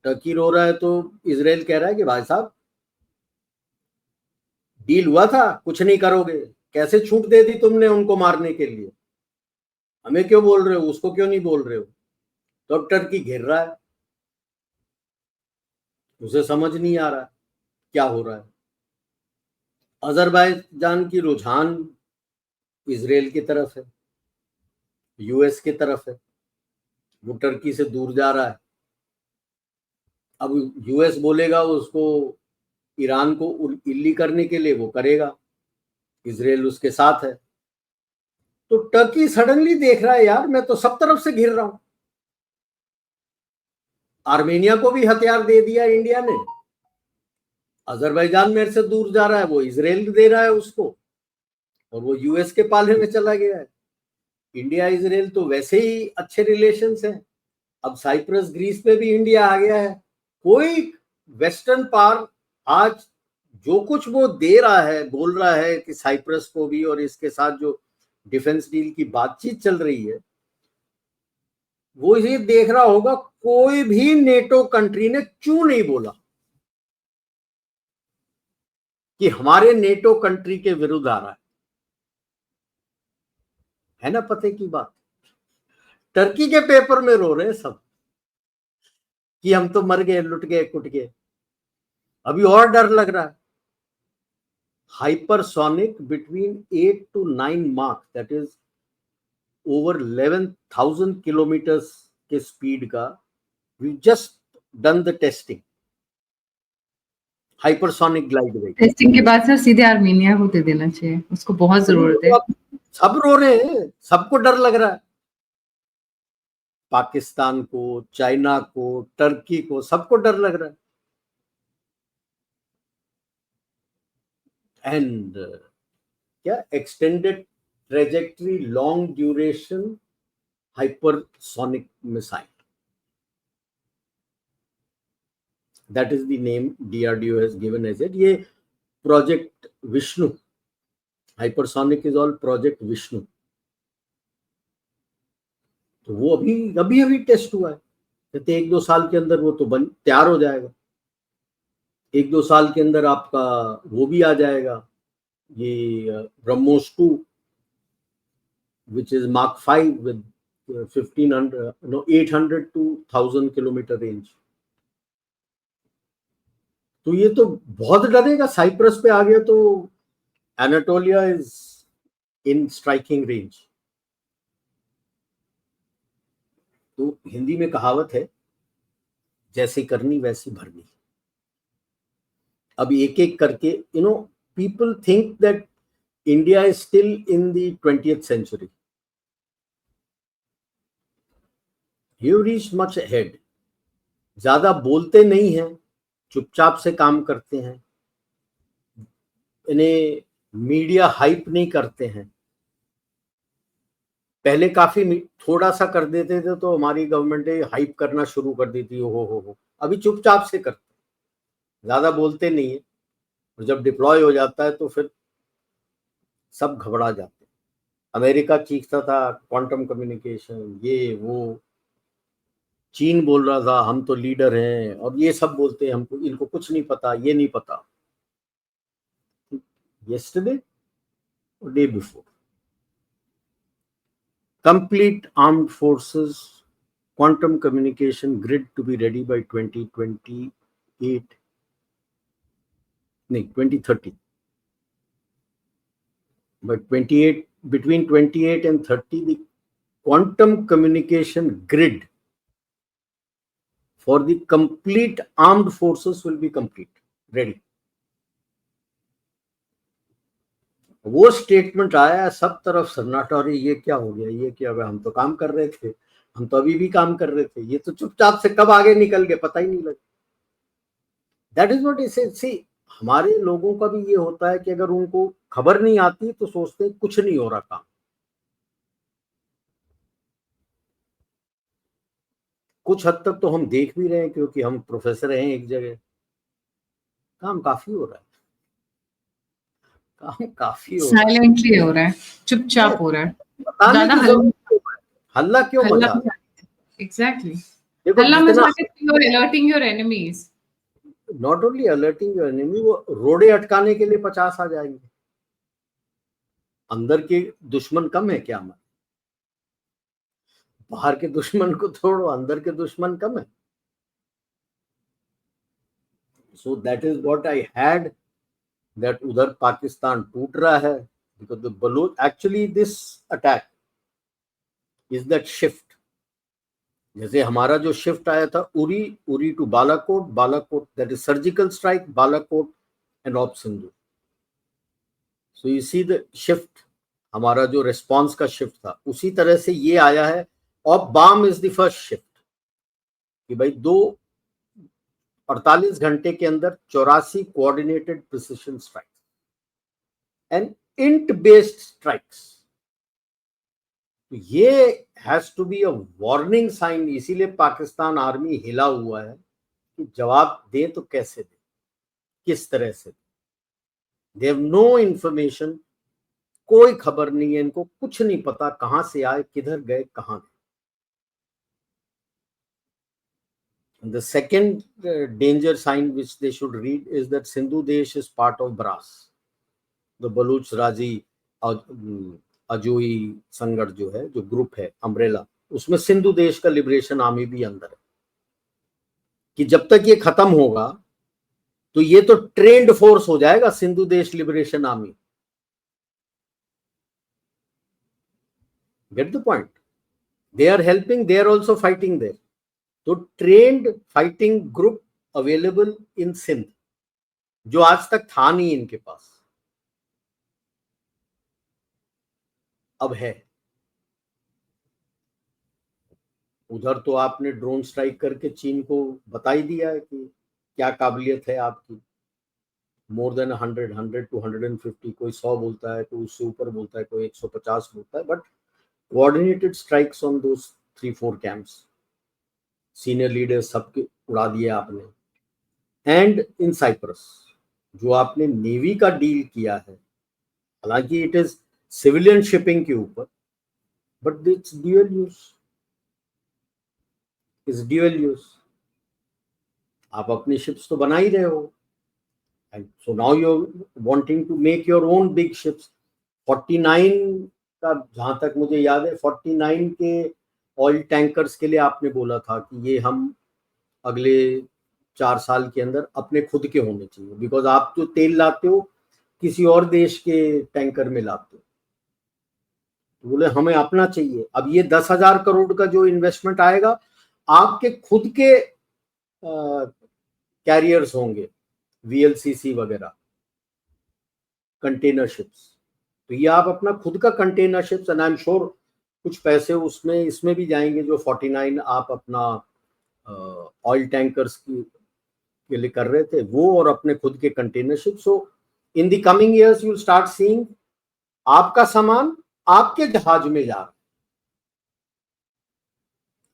टर्की रो रहा है तो इजराइल कह रहा है कि भाई साहब डील हुआ था, कुछ नहीं करोगे, कैसे छूट दे दी तुमने उनको मारने के लिए, हमें क्यों बोल रहे हो, उसको क्यों नहीं बोल रहे हो। तो अब टर्की घेर रहा है, उसे समझ नहीं आ रहा क्या हो रहा है। अजरबैजान की रुझान इजराइल की तरफ है, यूएस की तरफ है, वो टर्की से दूर जा रहा है। अब यूएस बोलेगा उसको ईरान को इल्ली करने के लिए, वो करेगा, इजराइल उसके साथ है। तो टर्की सडनली देख रहा है यार मैं तो सब तरफ से घिर रहा हूं, आर्मेनिया को भी हथियार दे दिया इंडिया ने, अजरबैजान मेरे से दूर जा रहा है, वो इजराइल दे रहा है उसको, और वो यूएस के पाले में चला गया है। इंडिया इजराइल तो वैसे ही अच्छे रिलेशंस हैं, अब साइप्रस ग्रीस पे भी इंडिया आ गया है। कोई वेस्टर्न पावर आज जो कुछ वो दे रहा है, बोल रहा है कि साइप्रस को भी, और इसके साथ जो डिफेंस डील की बातचीत चल रही है, वो ये देख रहा होगा कोई भी नेटो कंट्री ने क्यों नहीं बोला कि हमारे नेटो कंट्री के विरुद्ध आ रहा है ना, पते की बात। टर्की के पेपर में रो रहे हैं सब कि हम तो मर गए, लुट गए, कुट गए। अभी और डर लग रहा है, hypersonic between 8 to 9 mark, that is over 11,000 kilometres के स्पीड का, we just done the testing, hypersonic glide वेग। टेस्टिंग के बाद सर सीधे आर्मेनिया को दे देना चाहिए, उसको बहुत जरूरत है। सब रो रहे हैं, सबको डर लग रहा है, पाकिस्तान को, चाइना को, टर्की को, सबको डर लग रहा है। एंड क्या extended trajectory long duration hypersonic missile, that is the name DRDO has given as it. ये project Vishnu, hypersonic is all project Vishnu. तो वो अभी टेस्ट हुआ है, कहते 1-2 साल के अंदर वो तो तैयार हो जाएगा, 1-2 साल के अंदर आपका वो भी आ जाएगा, ये BrahMos 2 which is Mark 5 with 800 to 1000 kilometre range. तो ये तो बहुत डरेगा, साइप्रस पे आ गया तो Anatolia is in striking range. तो हिंदी में कहावत है, जैसे करनी वैसी भरनी। अब एक एक करके people think that India is still in the 20th century। You reach much ahead. ज्यादा बोलते नहीं हैं, चुपचाप से काम करते हैं, इन्हें मीडिया हाइप नहीं करते हैं। पहले काफी थोड़ा सा कर देते थे तो हमारी गवर्नमेंट हाइप करना शुरू कर दी थी, हो। अभी चुपचाप से करते, ज्यादा बोलते नहीं है, और जब डिप्लॉय हो जाता है तो फिर सब घबरा जाते हैं। अमेरिका चीखता था क्वांटम कम्युनिकेशन, ये वो, चीन बोल रहा था हम तो लीडर हैं, और ये सब बोलते हैं हमको, इनको कुछ नहीं पता, ये नहीं पता। yesterday or day before, complete armed forces quantum communication grid to be ready by 2028, no, 2030, but 28, between 28 and 30 the quantum communication grid for the complete armed forces will be complete, ready। वो statement आया, सब तरफ सन्नाटा, और ये क्या हो गया, ये क्या, हम तो काम कर रहे थे, हम तो अभी भी काम कर रहे थे, ये तो चुपचाप से कब आगे निकल गए पता ही नहीं लगा। That is what is see. हमारे लोगों का भी ये होता है कि अगर उनको खबर नहीं आती तो सोचते कुछ नहीं हो रहा काम। कुछ हद तक तो हम देख भी रहे हैं, क्योंकि हम प्रोफेसर हैं एक जगह, काम काफी हो रहा है, काम काफी हो रहा है, साइलेंटली हो रहा है, चुपचाप हो रहा है, बताने की जरूरत नहीं है, हल्ला क्यों मचा। एग्जैक्टली, देखो हल्ला जितना मचा के you are alerting your enemies. Not only alerting your enemy, वो रोडे अटकाने के लिए 50 आ जाएंगे। अंदर के दुश्मन कम है क्या हमारे? बाहर के दुश्मन को छोड़ो, अंदर के दुश्मन कम है। So that is what I had, that उधर पाकिस्तान टूट रहा है, because the Baloch, actually this attack is that shift. जैसे हमारा जो शिफ्ट आया था Uri to Balakot, that is surgical strike, Balakot and op Sindhu. So you see the shift, हमारा जो रिस्पॉन्स का शिफ्ट था, उसी तरह से ये आया है। और बाम इज द फर्स्ट शिफ्ट, कि भाई 48 घंटे के अंदर 84 coordinated precision strikes and int based strikes. ये has to be a warning sign. इसीलिए पाकिस्तान आर्मी हिला हुआ है कि जवाब दे तो कैसे दे, किस तरह से। दे हैव नो इंफॉर्मेशन, कोई खबर नहीं है इनको, कुछ नहीं पता कहां से आए, किधर गए, कहां गए। The second danger sign which they should read is that Sindhu Desh is part of BRAS, the Baluch Razi अजोई संगठ जो है, जो ग्रुप है अम्ब्रेला, उसमें सिंधु देश का लिबरेशन आर्मी भी अंदर है। कि जब तक ये खत्म होगा तो ये तो ट्रेंड फोर्स हो जाएगा, Sindhu Desh liberation army. Get the point? They are helping, they are also fighting there. तो trend fighting group available in Sindh, जो आज तक था नहीं इनके पास, अब है। उधर तो आपने ड्रोन स्ट्राइक करके चीन को बता ही दिया है कि क्या काबिलियत है आपकी। मोर देन 100 to 150, कोई 100 बोलता है, कोई उससे ऊपर बोलता है, कोई 150 बोलता है, but coordinated strikes on those 3-4 camps, senior leaders सबके उड़ा दिए आपने। एंड इन साइप्रस जो आपने नेवी का डील किया है, हालांकि इट इज सिविलियन शिपिंग के ऊपर, but it's dual use. Is dual use. आप अपनी शिप्स तो बना ही रहे हो, and so now you wanting to make your own big ships. 49 का जहां तक मुझे याद है, 49 के ऑयल टैंकर्स के लिए आपने बोला था कि ये हम अगले 4 साल के अंदर अपने खुद के होने चाहिए, बिकॉज आप जो तेल लाते हो किसी और देश के टैंकर में लाते हो। तो बोले हमें अपना चाहिए। अब ये 10,000 करोड़ का जो इन्वेस्टमेंट आएगा, आपके खुद के कैरियर्स होंगे, VLCC वगैरह, कंटेनर शिप्स। तो ये आप अपना खुद का container ships, and I am sure कुछ पैसे उसमें इसमें भी जाएंगे जो 49 आप अपना ऑयल टैंकर्स के लिए कर रहे थे वो, और अपने खुद के container ship. So in the coming years you start seeing आपका सामान आपके जहाज में जा रहा है।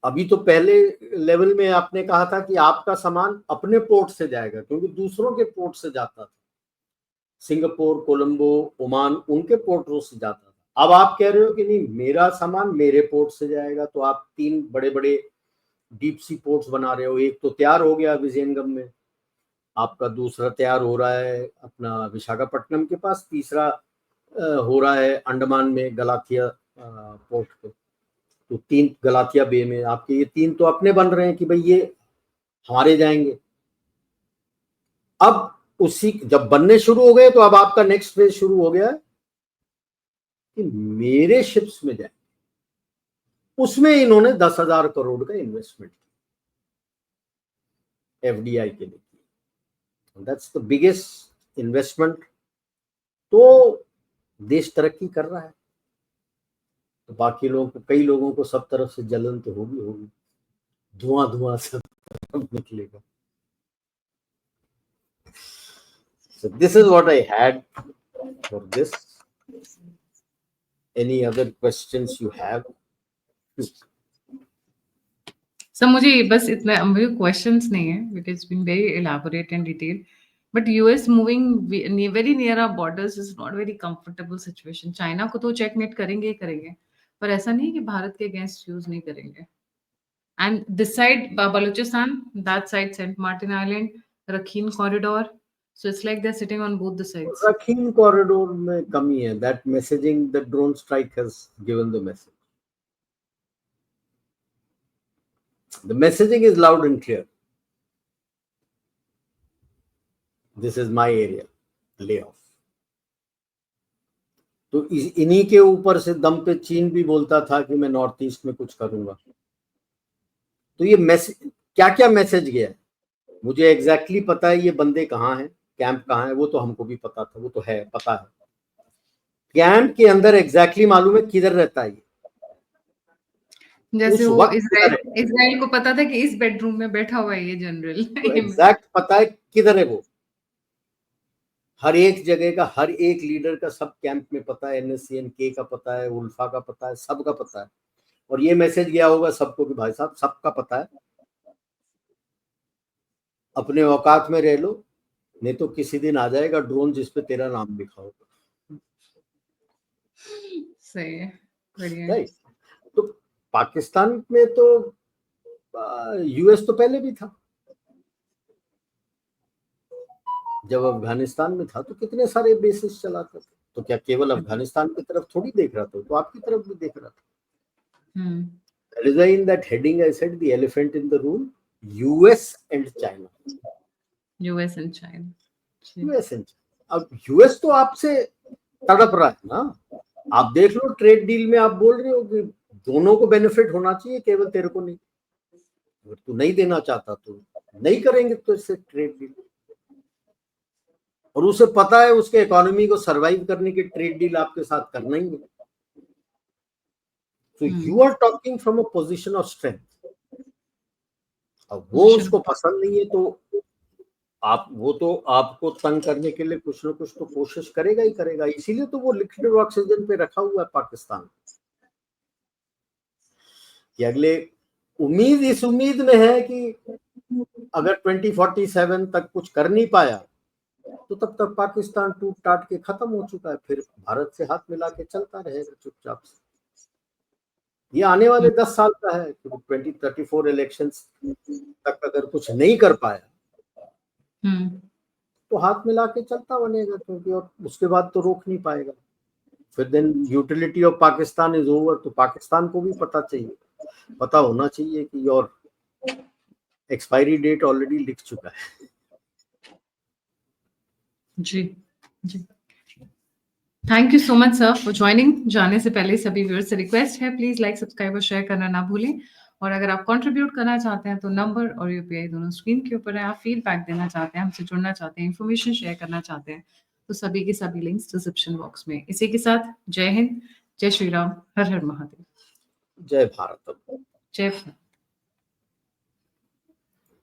अभी तो पहले लेवल में आपने कहा था कि आपका सामान अपने पोर्ट से जाएगा, क्योंकि दूसरों के पोर्ट से जाता था, सिंगापुर, कोलंबो, ओमान, उनके पोर्टों से जाता था। अब आप कह रहे हो कि नहीं, मेरा सामान मेरे पोर्ट से जाएगा। तो आप 3 बड़े बड़े डीप सी पोर्ट्स बना रहे हो। एक तो तैयार हो गया विजयनगरम में, आपका दूसरा तैयार हो रहा है अपना विशाखापट्टनम के पास, तीसरा हो रहा है अंडमान में गलाथिया पोर्ट पे। तो 3 गलाथिया बे में आपके ये 3 तो अपने बन रहे हैं कि भाई ये हमारे जाएंगे। अब उसी जब बनने शुरू हो गए तो अब आपका नेक्स्ट फेज शुरू हो गया कि मेरे शिप्स में जाए। उसमें इन्होंने 10,000 करोड़ का इन्वेस्टमेंट किया FDI के लिए। That's the biggest investment. तो देश तरक्की कर रहा है, तो बाकी लोगों को, कई लोगों को सब तरफ से जलन तो होगी, धुआं धुआं सब तरफ निकलेगा। So this is what I had for this. Any other questions you have? Sir मुझे बस इतना, मुझे क्वेश्चंस नहीं है, it is been very elaborate and detail, but US moving very near our borders is not very comfortable situation. China को तो checkmate करेंगे ही करेंगे, पर ऐसा नहीं कि भारत के अगेंस्ट यूज नहीं करेंगे। And this side Balochistan, that side Saint Martin island, Rakhine corridor, so it's like they're sitting on both the sides. Rakhine corridor में कमी है, that messaging, the drone strike has given the message. The messaging is loud and clear. This is my area, lay off. तो इन्हीं के ऊपर से दम पे चीन भी बोलता था कि मैं नॉर्थ ईस्ट में कुछ करूंगा। तो ये मैसेज, क्या क्या मैसेज गया है मुझे एग्जैक्टली पता है। ये बंदे कहाँ हैं, कैंप कहाँ है, वो तो हमको भी पता था, वो तो है, पता है। कैंप के अंदर एग्जैक्टली मालूम है किधर रहता है। जैसे वो इजराइल को पता था कि इस बेडरूम में बैठा हुआ है ये जनरल, तो एग्जैक्ट पता है किधर है वो। हर एक जगह का, हर एक लीडर का सब कैंप में पता है, NSCN-K का पता है, उल्फा का पता है, सबका पता है। और ये मैसेज गया होगा सबको कि भाई साहब सबका पता है, अपने औकात में रह लो, नहीं तो किसी दिन आ जाएगा ड्रोन जिस पे तेरा नाम लिखा होगा। सही है, बढ़िया। राइट। तो पाकिस्तान में तो US तो पहले भी था, जब अफगानिस्तान में था तो कितने सारे बेसिस चलाता था। तो क्या केवल अफगानिस्तान की तरफ थोड़ी देख रहा था, तो आपकी तरफ भी देख रहा था। That is why in that heading I said the elephant in the room, US and China. US and China. US and China. अब US तो आपसे तड़प रहा है ना। आप देख लो ट्रेड डील में आप बोल रहे हो कि दोनों को बेनिफिट होना चाहिए, केवल तेरे को नहीं। अगर तू नहीं देना चाहता तो नहीं करेंगे तो इससे ट्रेड डील। और उसे पता है उसके इकोनॉमी को सरवाइव करने की ट्रेड डील आपके साथ करना ही है। So you are talking from a position of strength. अब वो उसको पसंद नहीं है तो वो तो आपको तंग करने के लिए कुछ ना कुछ तो कोशिश करेगा ही करेगा। इसीलिए तो वो लिक्विड ऑक्सीजन पे रखा हुआ है पाकिस्तान कि अगले उम्मीद, इस उम्मीद में है कि अगर 2047 तक कुछ कर नहीं पाया तो तब तक पाकिस्तान टूट टाट के खत्म हो चुका है, फिर भारत से हाथ मिला के चलता रहेगा चुपचाप से। ये आने वाले 10 साल का है, क्योंकि 2034 इलेक्शंस तक अगर कुछ नहीं कर पाया तो हाथ मिला के चलता बनेगा, क्योंकि और उसके बाद तो रोक नहीं पाएगा। फिर then utility of Pakistan is over. तो पाकिस्तान को भी पता होना चाहिए कि और एक्सपायरी डेट ऑलरेडी लिख चुका है। जी जी, thank you so much sir for joining. जाने से पहले सभी व्यूअर्स से रिक्वेस्ट है, प्लीज लाइक, सब्सक्राइब और शेयर करना ना भूलें। और अगर आप कंट्रीब्यूट करना चाहते हैं तो नंबर और यूपीआई दोनों स्क्रीन के ऊपर है। आप फीडबैक देना चाहते हैं, हमसे जुड़ना चाहते हैं, इन्फॉर्मेशन शेयर करना चाहते हैं, तो सभी के सभी लिंक्स डिस्क्रिप्शन बॉक्स में। इसी के साथ जय हिंद, जय श्री राम, हर हर महादेव, जय भारत। जय भारत।